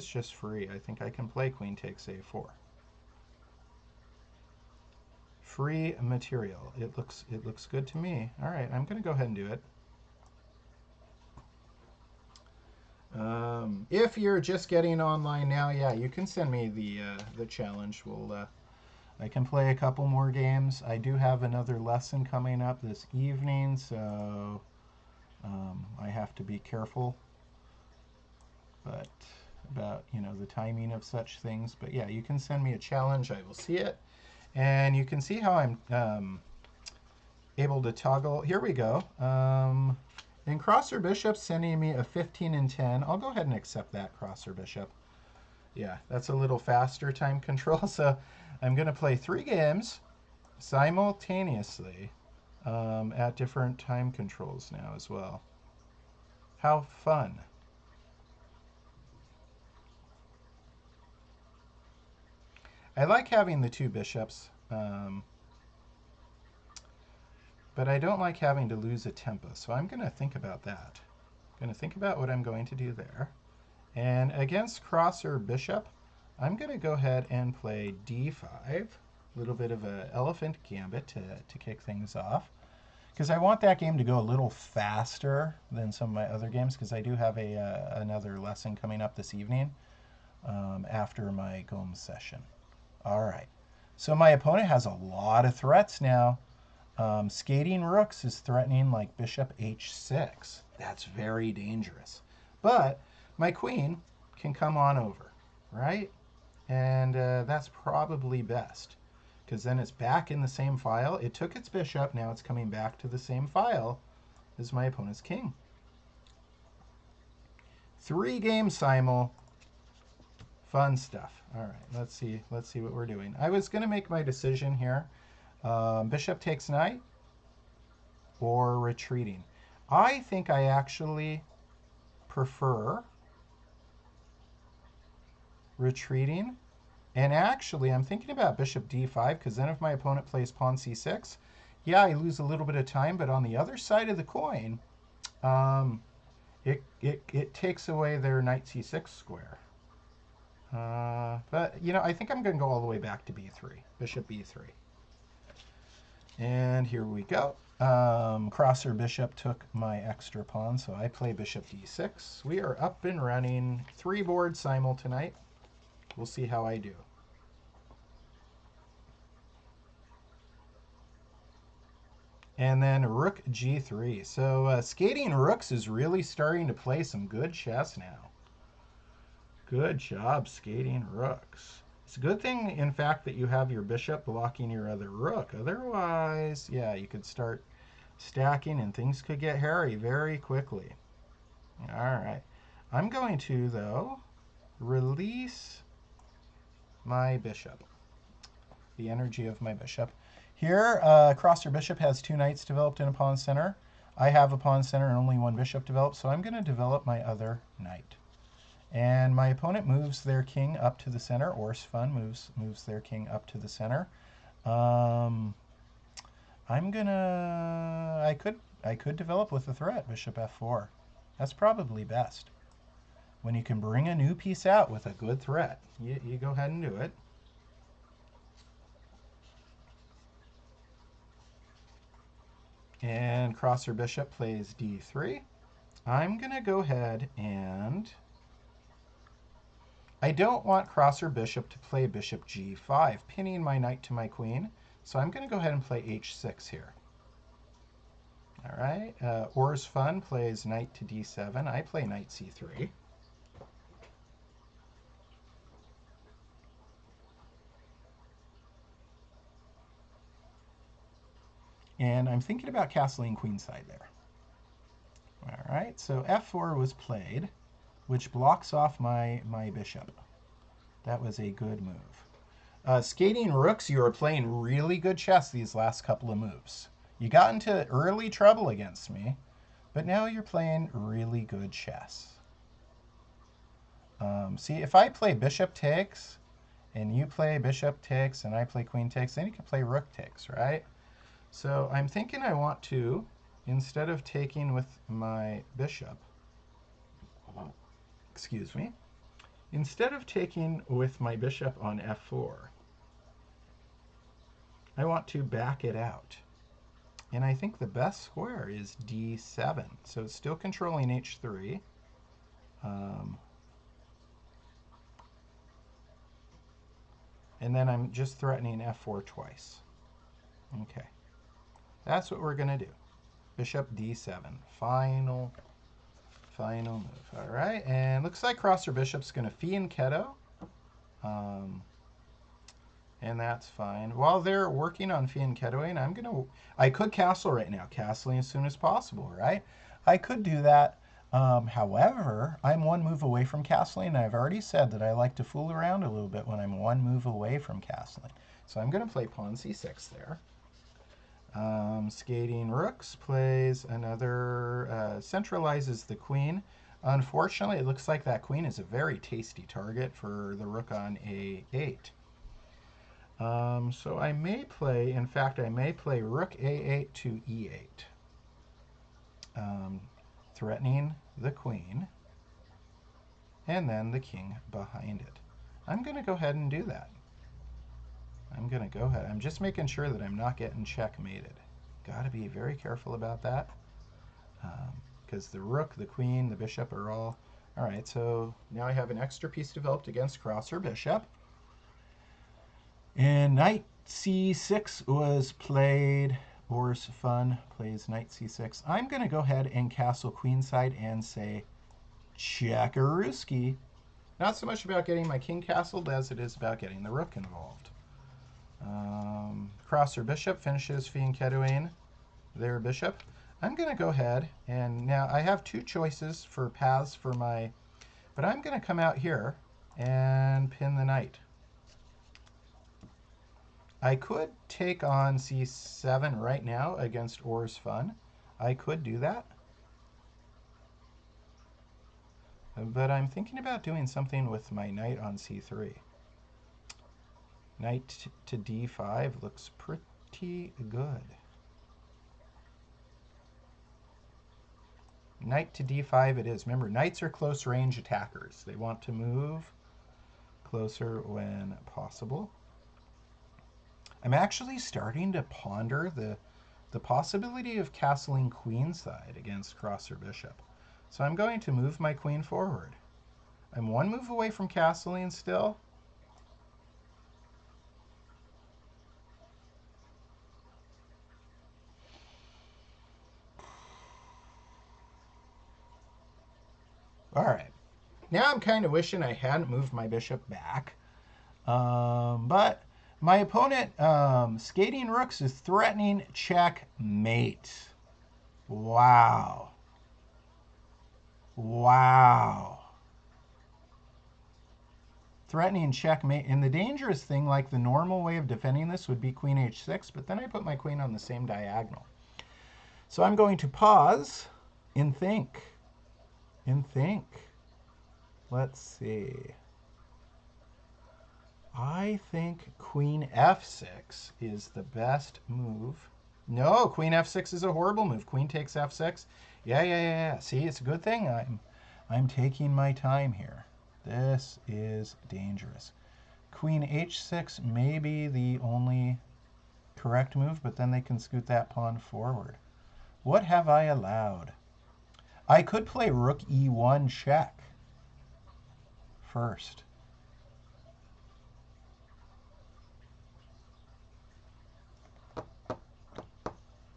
just free. I think I can play queen takes a4. Free material. It looks good to me. All right, I'm going to go ahead and do it. If you're just getting online now, yeah, you can send me the challenge. I can play a couple more games. I do have another lesson coming up this evening, so I have to be careful, but about the timing of such things. But yeah, you can send me a challenge. I will see it, and you can see how I'm able to toggle. Here we go. And crosser bishop sending me a 15 and 10. I'll go ahead and accept that crosser bishop. Yeah, that's a little faster time control. So I'm going to play 3 games simultaneously at different time controls now as well. How fun. I like having the 2 bishops, but I don't like having to lose a tempo. So I'm going to think about that. I'm going to think about what I'm going to do there. And against crosser bishop, I'm going to go ahead and play d5. A little bit of an elephant gambit to kick things off. Because I want that game to go a little faster than some of my other games, because I do have another lesson coming up this evening after my Gomes session. All right. So my opponent has a lot of threats now. Skating Rooks is threatening like bishop h6. That's very dangerous. But my queen can come on over, right? And that's probably best because then it's back in the same file. It took its bishop, now it's coming back to the same file as my opponent's king. 3 games simul. Fun stuff. All right, let's see what we're doing. I was going to make my decision here. Bishop takes knight or retreating. I think I actually prefer retreating. And actually, I'm thinking about bishop d5 because then if my opponent plays pawn c6, yeah, I lose a little bit of time. But on the other side of the coin, it takes away their knight c6 square. But, you know, I think I'm going to go all the way back to b3, bishop b3. And here we go. Crosser bishop took my extra pawn, so I play bishop d6. We are up and running. 3 boards simul tonight. We'll see how I do. And then rook g3. So skating rooks is really starting to play some good chess now. Good job, skating rooks. It's a good thing, in fact, that you have your bishop blocking your other rook. Otherwise, yeah, you could start stacking and things could get hairy very quickly. All right. I'm going to, though, release my bishop, the energy of my bishop. Here, crosser bishop has 2 knights developed in a pawn center. I have a pawn center and only 1 bishop developed, so I'm going to develop my other knight. And my opponent moves their king up to the center. Orsfun moves their king up to the center. I'm gonna. I could develop with a threat, bishop f4. That's probably best. When you can bring a new piece out with a good threat, you go ahead and do it. And crosser bishop plays d3. I'm going to go ahead and... I don't want crosser bishop to play bishop g5, pinning my knight to my queen. So I'm going to go ahead and play h6 here. All right. Orsfun plays knight to d7. I play knight c3. And I'm thinking about castling queenside there. All right, so f4 was played, which blocks off my bishop. That was a good move. Skating rooks, you are playing really good chess these last couple of moves. You got into early trouble against me, but now you're playing really good chess. See, if I play bishop takes, and you play bishop takes, and I play queen takes, then you can play rook takes, right? So I'm thinking I want to, instead of taking with my bishop, excuse me, instead of taking with my bishop on f4, I want to back it out. And I think the best square is d7. So it's still controlling h3. And then I'm just threatening f4 twice. Okay. That's what we're going to do. Bishop d7. Final move. All right. And looks like crosser bishop's going to fianchetto. And that's fine. While they're working on fianchettoing, I could castle right now. Castling as soon as possible, right? I could do that. However, I'm 1 move away from castling, and I've already said that I like to fool around a little bit when I'm 1 move away from castling. So I'm going to play pawn c6 there. Skating rooks plays another, centralizes the queen. Unfortunately, it looks like that queen is a very tasty target for the rook on a8. So I may play, in fact, I may play rook a8 to e8, threatening the queen, and then the king behind it. I'm going to go ahead and do that. I'm just making sure that I'm not getting checkmated. Got to be very careful about that, because the rook, the queen, the bishop are all... All right, so now I have an extra piece developed against crosser bishop. And knight c6 was played. Orsfun plays knight c6. I'm going to go ahead and castle queenside and say Checkarooski. Not so much about getting my king castled as it is about getting the rook involved. Crosser bishop finishes fianchettoing their bishop. I'm going to go ahead and now I have two choices for paths for my, but I'm going to come out here and pin the knight. I could take on c7 right now against Orr's Fun. I could do that. But I'm thinking about doing something with my knight on c3. Knight to d5 looks pretty good. Knight to d5 it is. Remember, knights are close range attackers. They want to move closer when possible. I'm actually starting to ponder the possibility of castling queenside against crosser bishop. So I'm going to move my queen forward. I'm one move away from castling still. All right. Now I'm kind of wishing I hadn't moved my bishop back. But my opponent, Skating Rooks, is threatening checkmate. Wow. Wow. Threatening checkmate. And the dangerous thing, like the normal way of defending this would be queen h6, but then I put my queen on the same diagonal. So I'm going to pause and think. Let's see. I think queen f6 is the best move. No, queen f6 is a horrible move. Queen takes f6. Yeah. See, it's a good thing I'm taking my time here. This is dangerous. Queen h6 may be the only correct move, but then they can scoot that pawn forward. What have I allowed? I could play rook e1 check first.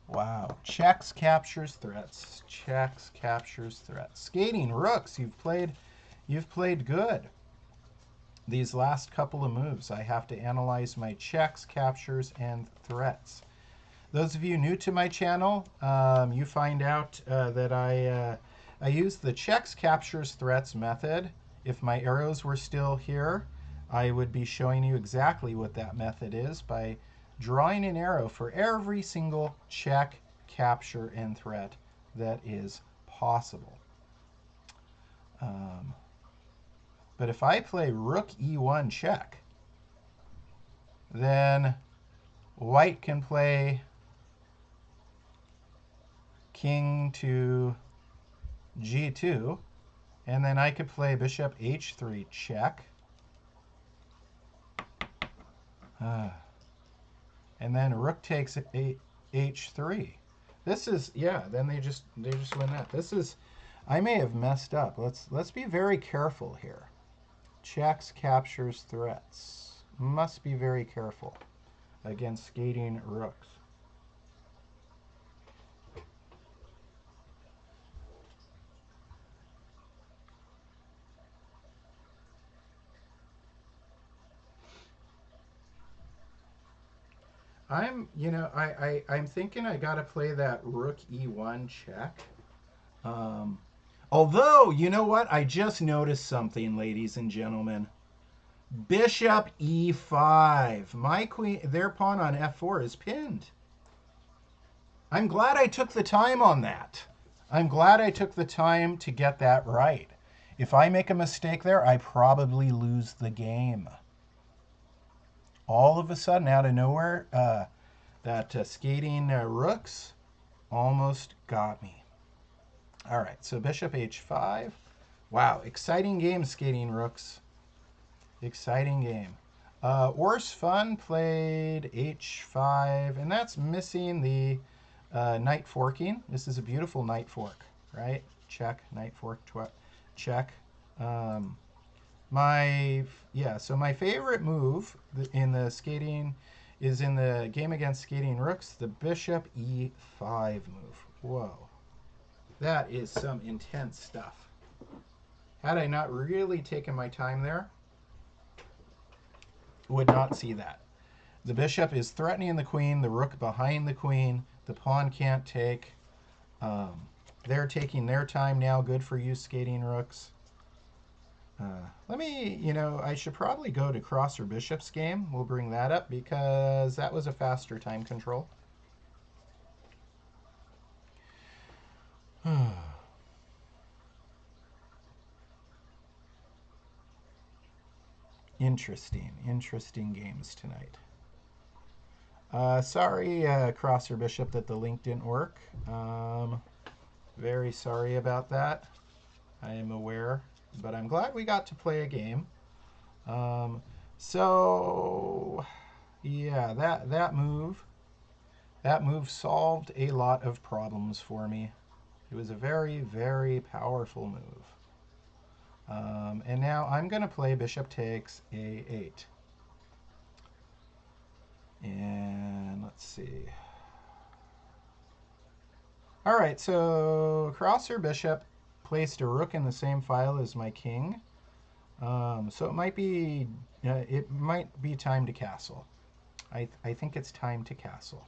Wow. Checks, captures, threats. Checks, captures, threats. Skating Rooks, you've played good. These last couple of moves, I have to analyze my checks, captures, and threats. Those of you new to my channel, you find out that I use the checks, captures, threats method. If my arrows were still here, I would be showing you exactly what that method is by drawing an arrow for every single check, capture, and threat that is possible. But if I play rook e1 check, then white can play king to g2, and then I could play bishop h3 check. And then rook takes h3. This is, yeah, then they just win that. This is, I may have messed up. Let's be very careful here. Checks, captures, threats. Must be very careful against Skating Rooks. I'm thinking I gotta play that rook e1 check. Although, you know what? I just noticed something, ladies and gentlemen. Bishop e5. My queen, their pawn on f4 is pinned. I'm glad I took the time on that. I'm glad I took the time to get that right. If I make a mistake there, I probably lose the game. All of a sudden, out of nowhere, that Skating Rooks almost got me. All right, so bishop h5. Wow, exciting game, Skating Rooks. Exciting game. Orr's Fun played h5, and that's missing the knight forking. This is a beautiful knight fork, right? Check, knight fork, check. So my favorite move in the skating is in the game against Skating Rooks, the bishop e5 move. Whoa. That is some intense stuff. Had I not really taken my time there, would not see that. The bishop is threatening the queen, the rook behind the queen, the pawn can't take. Um, they're taking their time now. Good for you, skating rooks. Let me, I should probably go to cross or bishop's game. We'll bring that up because that was a faster time control. Interesting games tonight. Sorry, cross or bishop, that the link didn't work. Very sorry about that. I am aware, but I'm glad we got to play a game. Um, so yeah, that move solved a lot of problems for me. It was a very powerful move. And now I'm going to play bishop takes a8. And let's see. All right, so cross or bishop placed a rook in the same file as my king. So it might be time to castle. I think it's time to castle.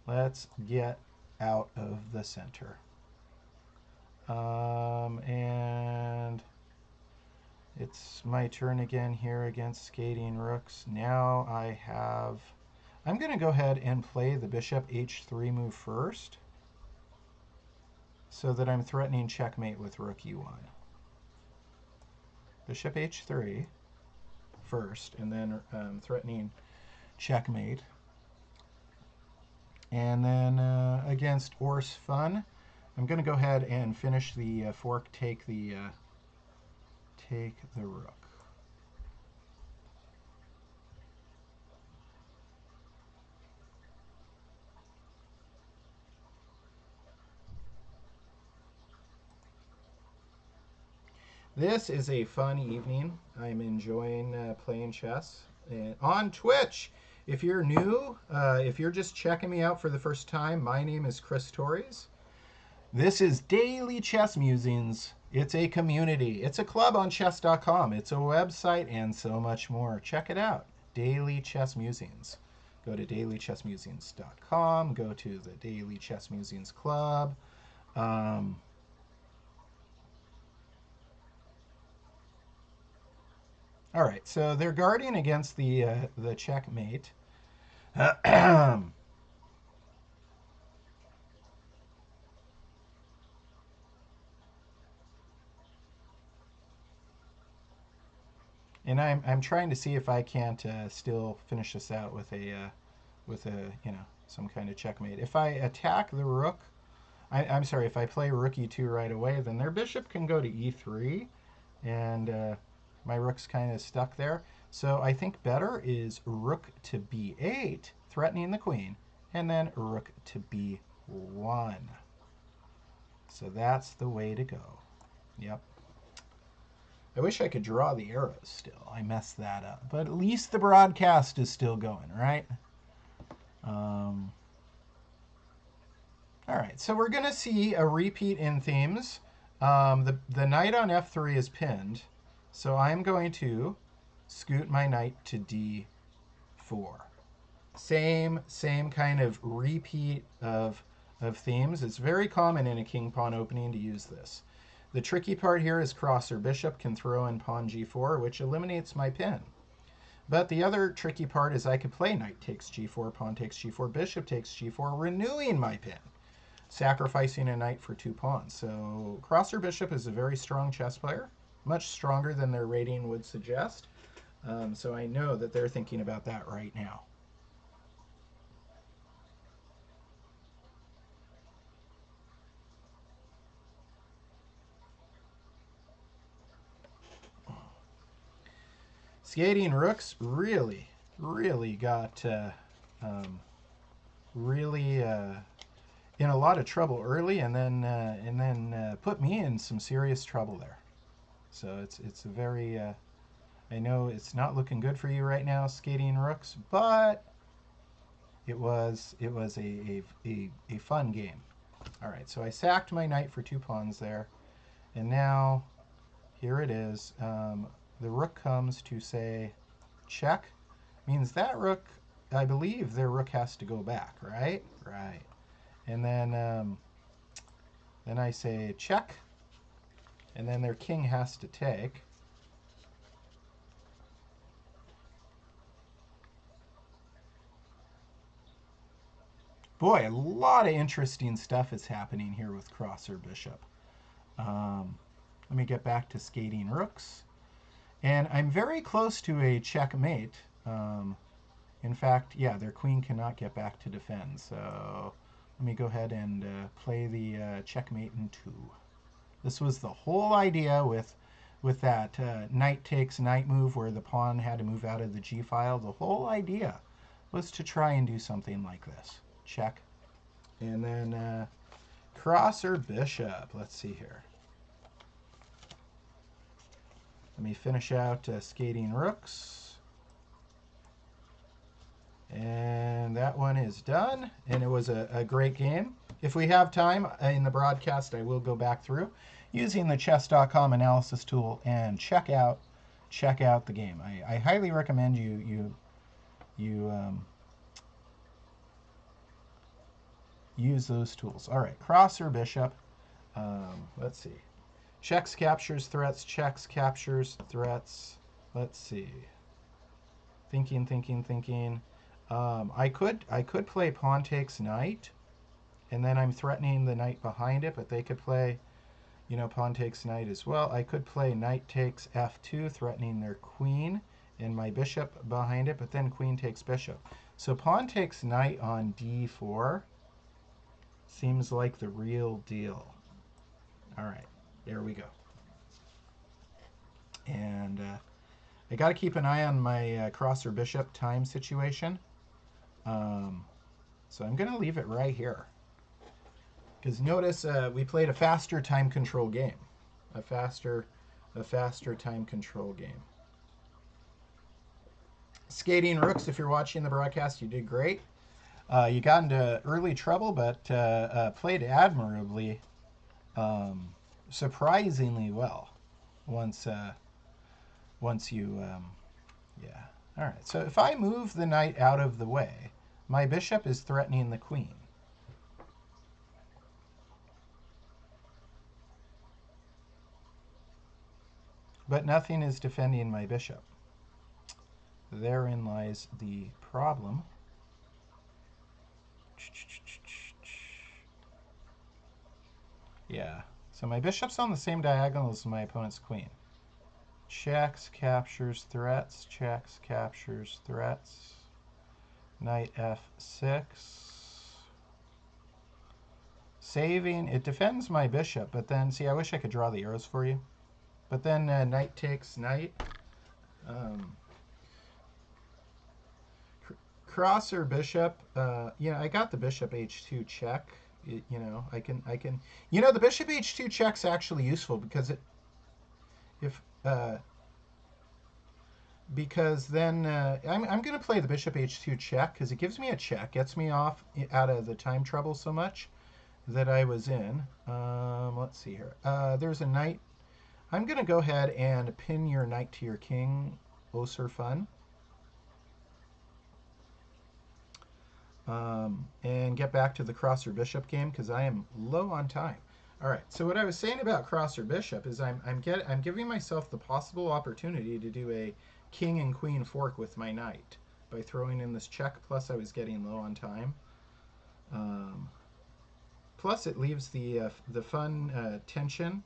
Let's get out of the center. And it's my turn again here against skating rooks. Now I'm going to go ahead and play the bishop h3 move first so that I'm threatening checkmate with rook e1. Bishop h3 first, and then threatening checkmate. And then against Ors Fun, I'm going to go ahead and finish the fork, take the rook. This is a fun evening. I'm enjoying playing chess on Twitch. If you're new, if you're just checking me out for the first time, my name is Chris Torres. This is Daily Chess Musings. It's a community. It's a club on chess.com. It's a website and so much more. Check it out. Daily Chess Musings. Go to dailychessmusings.com. Go to the Daily Chess Musings Club. All right, so they're guarding against the checkmate. And I'm trying to see if I can't still finish this out with a some kind of checkmate. If I attack the rook, I'm sorry, if I play rook e2 right away, then their bishop can go to e3, and my rook's kind of stuck there. So I think better is rook to b8, threatening the queen, and then rook to b1. So that's the way to go. Yep. I wish I could draw the arrows still. I messed that up. But at least the broadcast is still going, right? All right, so we're going to see a repeat in themes. The knight on f3 is pinned, so I'm going to scoot my knight to d4. Same kind of repeat of themes. It's very common in a king-pawn opening to use this. The tricky part here is cross or bishop can throw in pawn g4, which eliminates my pin. But the other tricky part is I could play knight takes g4, pawn takes g4, bishop takes g4, renewing my pin, sacrificing a knight for 2 pawns. So cross or bishop is a very strong chess player, much stronger than their rating would suggest. So I know that they're thinking about that right now. Skating rooks really got really in a lot of trouble early, and then put me in some serious trouble there. So it's a very I know it's not looking good for you right now, skating rooks, but it was a fun game. All right, so I sacked my knight for 2 pawns there, and now Here it is. The rook comes to say check. Means that rook, I believe their rook has to go back, right? Right. And then I say check, and then their king has to take. Boy, a lot of interesting stuff is happening here with cross or bishop. Let me get back to skating rooks. And I'm very close to a checkmate. In fact, yeah, their queen cannot get back to defend. So let me go ahead and play the checkmate in two. This was the whole idea with that knight takes knight move where the pawn had to move out of the g file. The whole idea was to try and do something like this. Check. And then cross or bishop. Let's see here. Let me finish out skating rooks. And that one is done. And it was a great game. If we have time in the broadcast, I will go back through using the chess.com analysis tool and check out the game. I highly recommend you use those tools. All right, cross or bishop. Let's see. Checks, captures, threats. Checks, captures, threats. Let's see. Thinking. I could play pawn takes knight, and then I'm threatening the knight behind it, but they could play, pawn takes knight as well. I could play knight takes f2, threatening their queen, and my bishop behind it, but then queen takes bishop. So pawn takes knight on d4 seems like the real deal. All right, there we go. And I got to keep an eye on my cross or bishop time situation. So I'm going to leave it right here. Because notice we played a faster time control game. A faster time control game. Skating rooks, if you're watching the broadcast, you did great. You got into early trouble, but played admirably, surprisingly well. Once you, yeah. All right. So if I move the knight out of the way, my bishop is threatening the queen. But nothing is defending my bishop. Therein lies the problem. Yeah. So my bishop's on the same diagonal as my opponent's queen. Checks, captures, threats. Checks, captures, threats. Knight f6. Saving. It defends my bishop, but then, see, I wish I could draw the arrows for you. But then knight takes knight. Cross or bishop. I got the bishop h2 check. I can. The bishop h2 check's actually useful because because then I'm going to play the bishop h2 check because it gives me a check, gets me off out of the time trouble so much that I was in. Let's see here. There's a knight. I'm going to go ahead and pin your knight to your king. Oser fun. And get back to the cross or bishop game because I am low on time. All right. So what I was saying about cross or bishop is I'm giving myself the possible opportunity to do a king and queen fork with my knight by throwing in this check. Plus, I was getting low on time. Plus, it leaves the fun tension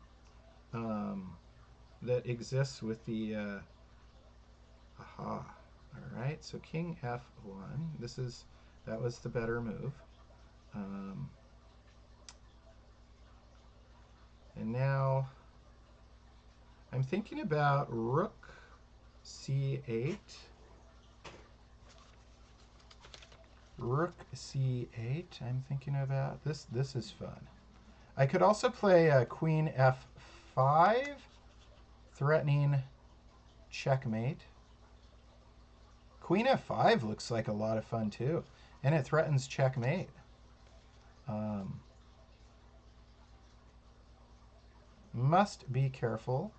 that exists with the aha. All right. So king f1. That was the better move. And now I'm thinking about rook c8. Rook c8. I'm thinking about this. This is fun. I could also play queen f5, threatening checkmate. Queen f5 looks like a lot of fun too, and it threatens checkmate. Must be careful.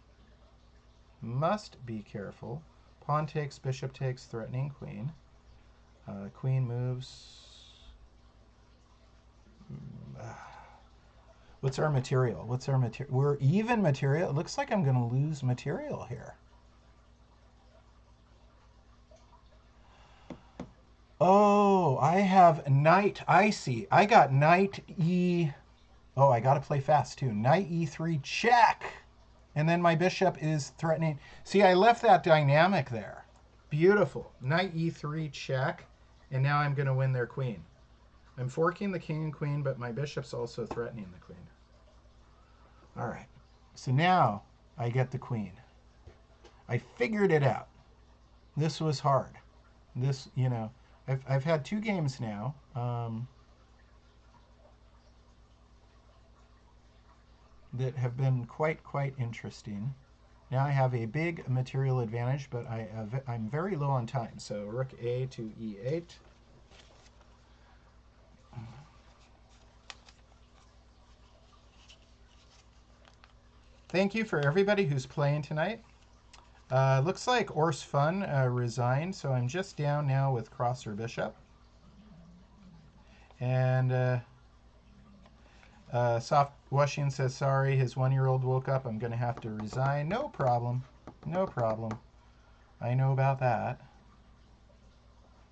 Must be careful. Pawn takes, bishop takes, threatening queen. Queen moves. What's our material? What's our material? We're even material. It looks like I'm going to lose material here. Oh, I have knight. I see. I got knight e. Oh, I got to play fast too. Knight e3 check. And then my bishop is threatening. See, I left that dynamic there. Beautiful. Knight e3 check. And now I'm going to win their queen. I'm forking the king and queen, but my bishop's also threatening the queen. All right. So now I get the queen. I figured it out. This was hard. This, I've had 2 games now. That have been quite interesting. Now I have a big material advantage, but I'm very low on time. So rook a to e8. Thank you for everybody who's playing tonight. Looks like Ors Fun resigned, so I'm just down now with Crosser Bishop. And Soft Washing says, sorry, his 1-year-old woke up. I'm going to have to resign. No problem. No problem. I know about that.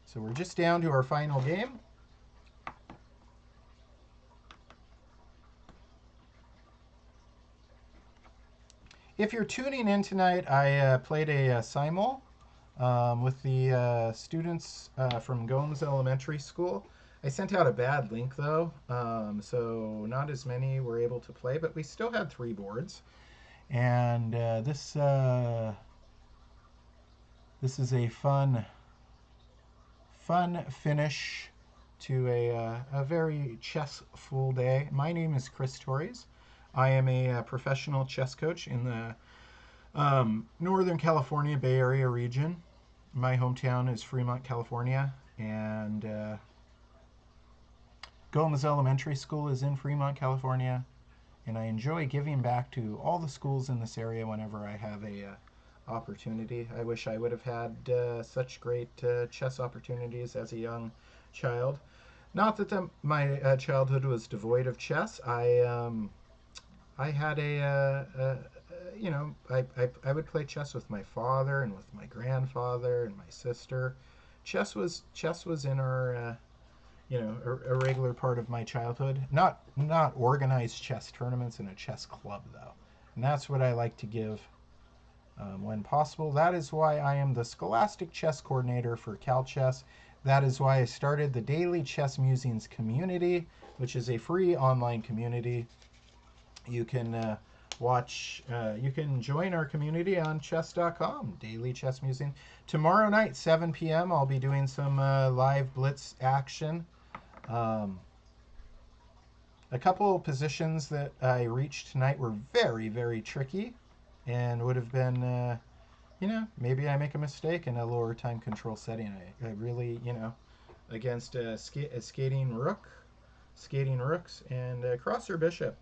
So we're just down to our final game. If you're tuning in tonight, I played a simul with the students from Gomes Elementary School. I sent out a bad link though, so not as many were able to play, but we still had 3 boards. And this is a fun finish to a very chess-full day. My name is Chris Torres. I am a professional chess coach in the Northern California Bay Area region. My hometown is Fremont, California, and Gomes Elementary School is in Fremont, California, and I enjoy giving back to all the schools in this area whenever I have a opportunity. I wish I would have had such great chess opportunities as a young child. Not that my childhood was devoid of chess. I had I would play chess with my father and with my grandfather and my sister. Chess was in our a regular part of my childhood. Not organized chess tournaments in a chess club though, and that's what I like to give when possible. That is why I am the Scholastic Chess Coordinator for Cal Chess. That is why I started the Daily Chess Musings community, which is a free online community. You can you can join our community on chess.com, Daily Chess Musing. Tomorrow night, 7 p.m., I'll be doing some live blitz action. A couple of positions that I reached tonight were very tricky and would have been, maybe I make a mistake in a lower time control setting. I really, against a skating rooks, and crosser bishop.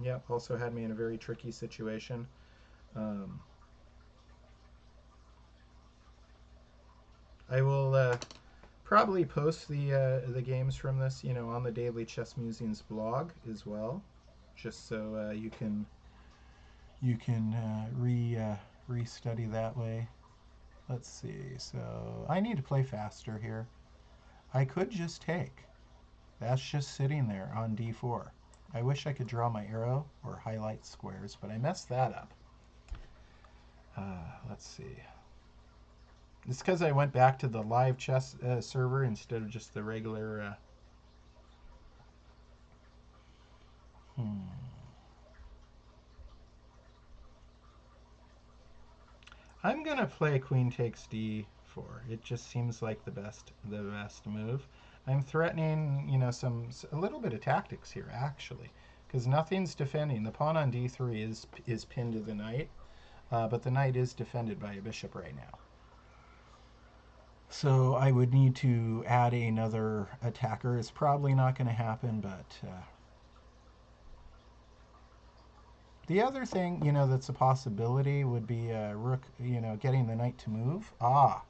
Yeah, also had me in a very tricky situation. I will probably post the games from this, on the Daily Chess Musings blog as well, just so you can re-study that way. Let's see. So I need to play faster here. I could just take. That's just sitting there on d4. I wish I could draw my arrow or highlight squares, but I messed that up. Let's see. It's because I went back to the live chess server instead of just the regular. I'm gonna play queen takes d4. It just seems like the best move. I'm threatening, a little bit of tactics here actually, because nothing's defending. The pawn on d3 is pinned to the knight, but the knight is defended by a bishop right now. So I would need to add another attacker. It's probably not going to happen, but The other thing, that's a possibility would be rook, getting the knight to move. Ah,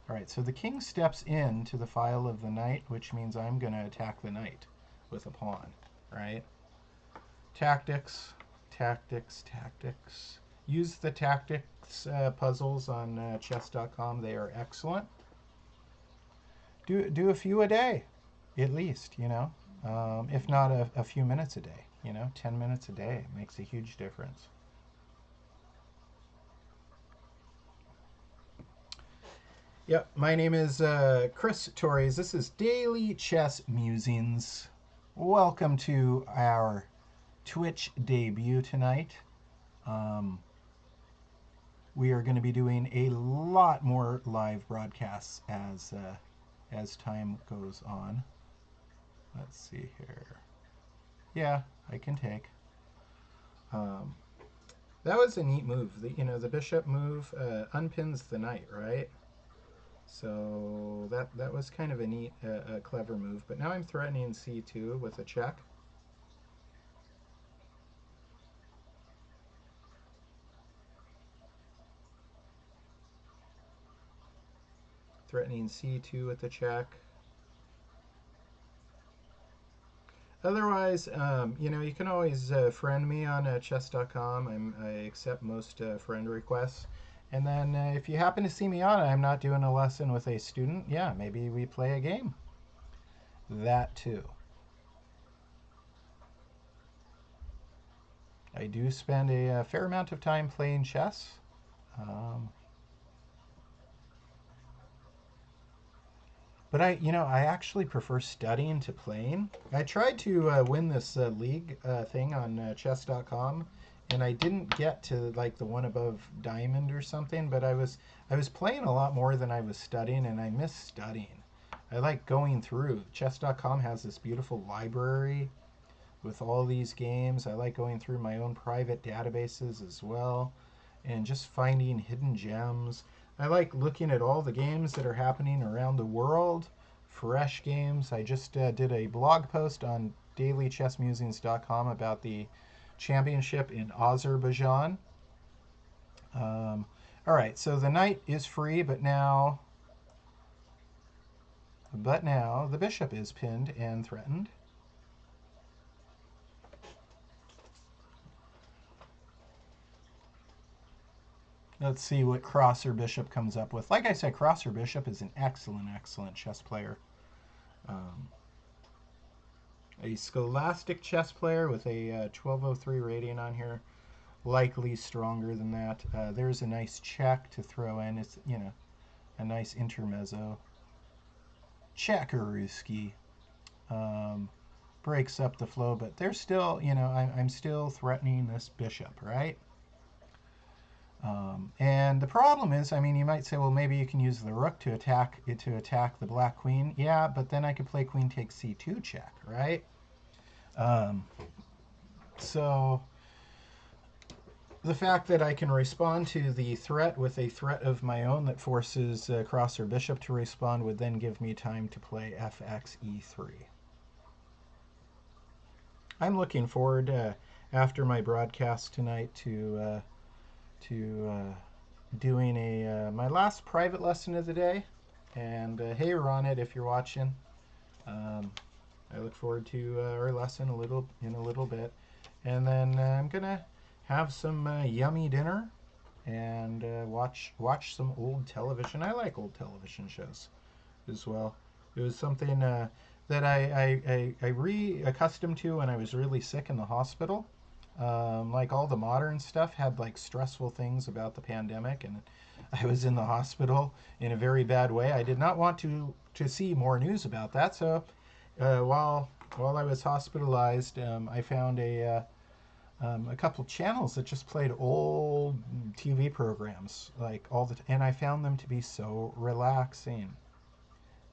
all right. So the king steps in to the file of the knight, which means I'm going to attack the knight with a pawn, right? Tactics, tactics, tactics. Use the tactics puzzles on chess.com. They are excellent. Do a few a day, at least. If not a few minutes a day. 10 minutes a day makes a huge difference. Yep, my name is Chris Torres. This is Daily Chess Musings. Welcome to our Twitch debut tonight. We are going to be doing a lot more live broadcasts as time goes on. Let's see here. Yeah, I can take. That was a neat move. The bishop move unpins the knight, right? So that was kind of a neat, clever move. But now I'm threatening c2 with a check. Threatening c2 with a check. Otherwise, you can always friend me on chess.com. I accept most friend requests. And then if you happen to see me on, I'm not doing a lesson with a student. Yeah, maybe we play a game. That too. I do spend a fair amount of time playing chess. Um, but I actually prefer studying to playing. I tried to win this league thing on chess.com, and I didn't get to like the one above diamond or something. But I was playing a lot more than I was studying, and I miss studying. I like going through. Chess.com has this beautiful library with all these games. I like going through my own private databases as well and just finding hidden gems. I like looking at all the games that are happening around the world, fresh games. I just did a blog post on dailychessmusings.com about the championship in Azerbaijan. All right, so the knight is free, but now the bishop is pinned and threatened. Let's see what Crosser Bishop comes up with. Like I said, Crosser Bishop is an excellent, excellent chess player. A scholastic chess player with a 1203 rating on here. Likely stronger than that. There's a nice check to throw in. It's, a nice intermezzo. Chakaruski. Breaks up the flow, but there's still, I'm still threatening this bishop, right? And the problem is, you might say, well, maybe you can use the rook to attack the black queen. Yeah, but then I could play queen takes c2 check, right? So the fact that I can respond to the threat with a threat of my own that forces Crosser Bishop to respond would then give me time to play fx e3. I'm looking forward after my broadcast tonight to doing my last private lesson of the day. And hey, Ronit, if you're watching, I look forward to our lesson in a little bit, and then I'm gonna have some yummy dinner and watch some old television. I like old television shows as well. It was something that I re-accustomed to when I was really sick in the hospital. Like all the modern stuff had like stressful things about the pandemic, and I was in the hospital in a very bad way. I did not want to see more news about that. So while I was hospitalized, I found a couple channels that just played old TV programs like and I found them to be so relaxing.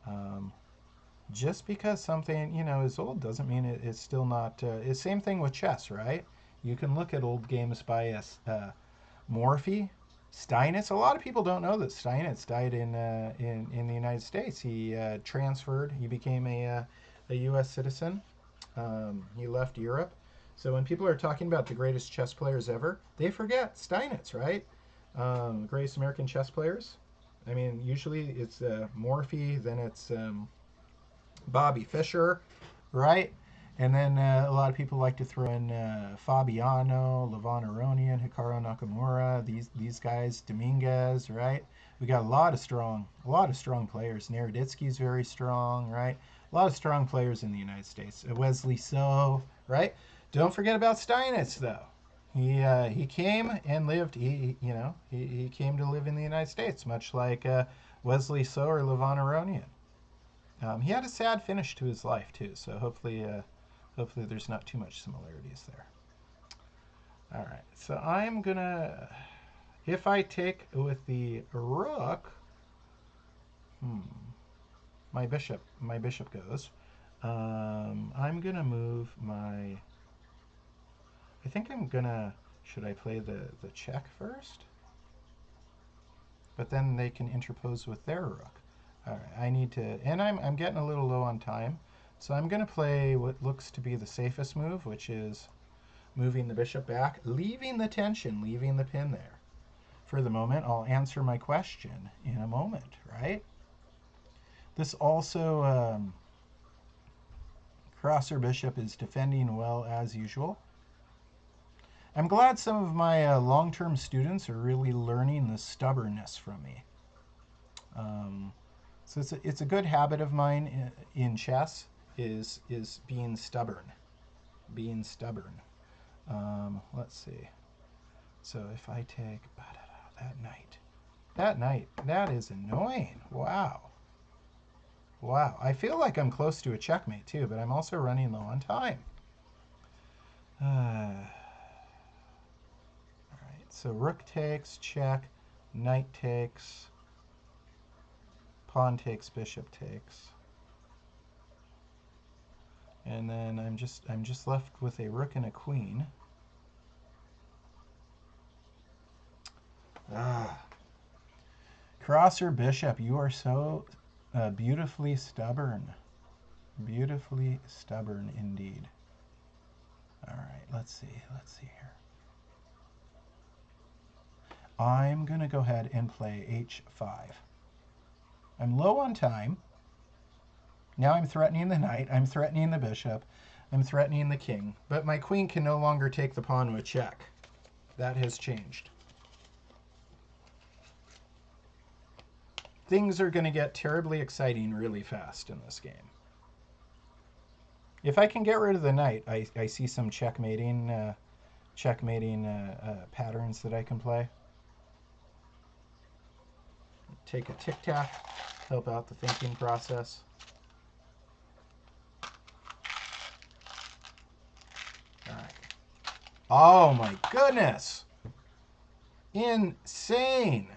Um, just because something is old doesn't mean it's still not. It's same thing with chess, right? You can look at old games by Morphy, Steinitz. A lot of people don't know that Steinitz died in the United States. He transferred. He became a U.S. citizen. He left Europe, So when people are talking about the greatest chess players ever, they forget Steinitz, right? Greatest American chess players. I mean, usually it's Morphy, then it's Bobby Fischer, right? And then a lot of people like to throw in Fabiano, Levon Aronian, Hikaru Nakamura. These guys, Dominguez, right? We got a lot of strong players. Naroditsky's very strong, right? A lot of strong players in the United States. Wesley So, right? Don't forget about Steinitz though. He came and lived. He came to live in the United States, much like Wesley So or Levon Aronian. He had a sad finish to his life too, so hopefully there's not too much similarities there. All right, so I'm gonna, if I take with the rook, hmm, my bishop goes. I'm gonna move my. I think I'm gonna. Should I play the check first? But then they can interpose with their rook. All right, I need to, and I'm getting a little low on time, so I'm gonna play what looks to be the safest move, which is moving the bishop back, leaving the tension, leaving the pin there. For the moment, I'll answer my question in a moment, right? This also, crosser bishop is defending well as usual. I'm glad some of my long-term students are really learning the stubbornness from me. Um, so it's a good habit of mine in chess is being stubborn. Let's see. So if I take that is annoying. Wow. Wow. I feel like I'm close to a checkmate too, but I'm also running low on time. All right. So rook takes, check, knight takes, pawn takes, bishop takes. And then I'm just left with a rook and a queen. Ah. Crosser bishop, you are so beautifully stubborn. Beautifully stubborn indeed. All right, let's see. Let's see here. I'm going to go ahead and play h5. I'm low on time. Now I'm threatening the knight. I'm threatening the bishop. I'm threatening the king. But my queen can no longer take the pawn with check. That has changed. Things are going to get terribly exciting really fast in this game. If I can get rid of the knight, I see some checkmating patterns that I can play. Take a tic-tac, help out the thinking process. All right. Oh my goodness! Insane!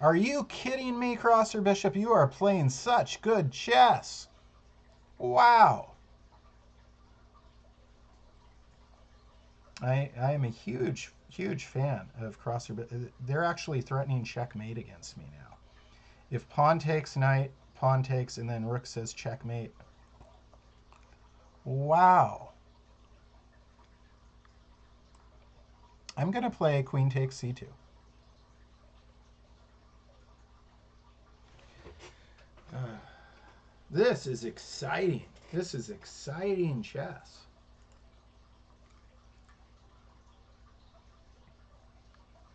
Are you kidding me, Crosser Bishop? You are playing such good chess. Wow. I am a huge fan of Crosser. They're actually threatening checkmate against me now. If pawn takes knight, pawn takes, and then rook says checkmate. Wow. I'm going to play queen takes c2. This is exciting. This is exciting chess.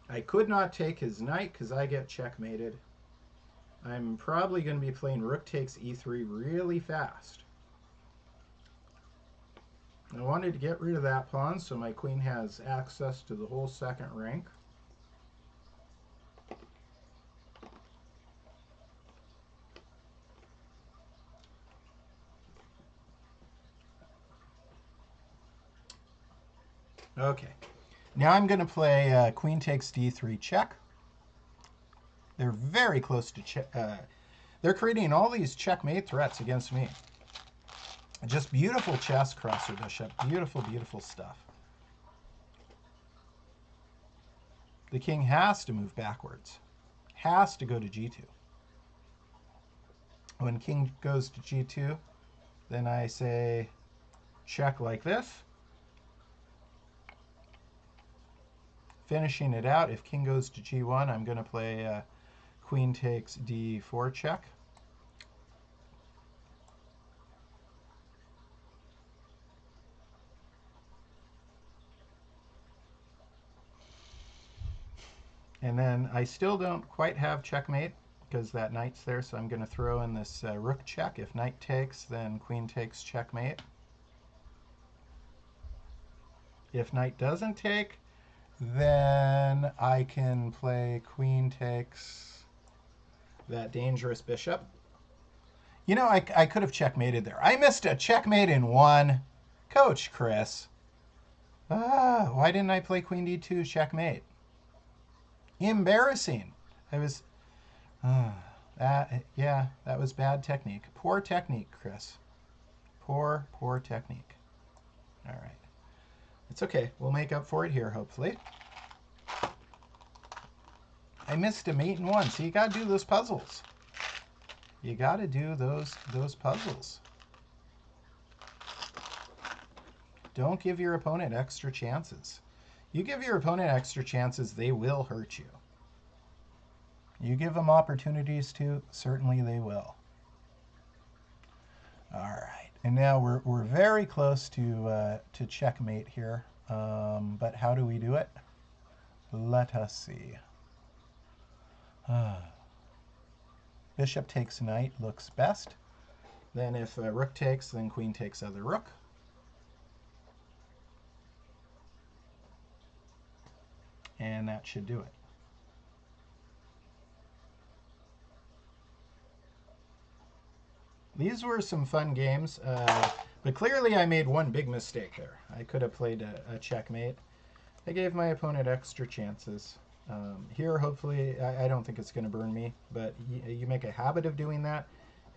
I could not take his knight because I get checkmated. I'm probably going to be playing rook takes e3 really fast. I wanted to get rid of that pawn so my queen has access to the whole second rank. Okay. Now I'm going to play queen takes d3 check. They're very close to check. They're creating all these checkmate threats against me. Just beautiful chess, Crosser Bishop. Beautiful, beautiful stuff. The king has to move backwards. Has to go to g2. When king goes to g2, then I say check like this. finishing it out. If king goes to g1, I'm going to play queen takes d4 check. And then I still don't quite have checkmate because that knight's there, so I'm going to throw in this rook check. If knight takes, then queen takes checkmate. If knight doesn't take, then I can play queen takes that dangerous bishop. You know, I could have checkmated there. I missed a checkmate in one. Coach Chris. Why didn't I play queen d2 checkmate? Embarrassing. I was... yeah, that was bad technique. Poor technique, Chris. Poor technique. All right. It's okay. We'll make up for it here, hopefully. I missed a mate in one. So you got to do those puzzles. You got to do those puzzles. Don't give your opponent extra chances. You give your opponent extra chances, they will hurt you. You give them opportunities to, certainly they will. All right, and now we're very close to checkmate here. But how do we do it? Let us see. Bishop takes knight looks best. Then if rook takes, then queen takes other rook. And that should do it. These were some fun games, but clearly I made one big mistake there. I could have played a checkmate. I gave my opponent extra chances. Here, hopefully, I don't think it's going to burn me, but you make a habit of doing that,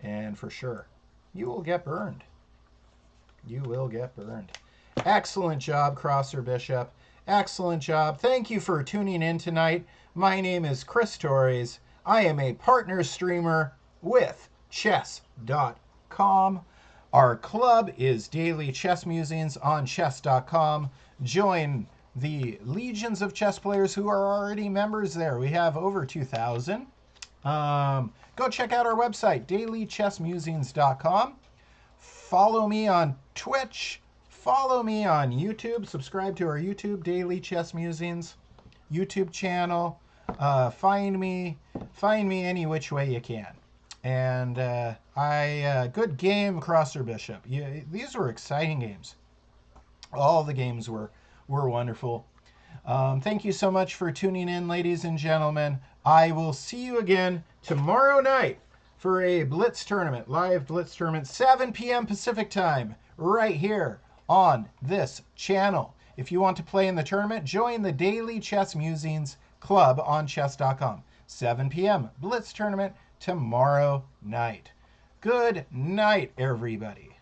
and for sure, you will get burned. You will get burned. Excellent job, Crosser Bishop. Excellent job. Thank you for tuning in tonight. My name is Chris Torres. I am a partner streamer with chess.com. Our club is Daily Chess Musings on chess.com. Join the legions of chess players who are already members there. We have over 2,000. Go check out our website, dailychessmusings.com. Follow me on Twitch. Follow me on YouTube. Subscribe to our YouTube, Daily Chess Musings YouTube channel. Find me any which way you can. And good game, Crosser Bishop. These were exciting games. All the games were wonderful. Thank you so much for tuning in, ladies and gentlemen. I will see you again tomorrow night for a Blitz tournament, live Blitz tournament, 7 p.m. Pacific time, right here on this channel. If you want to play in the tournament, join the Daily Chess Musings Club on chess.com. 7 p.m. Blitz tournament tomorrow night. Good night, everybody.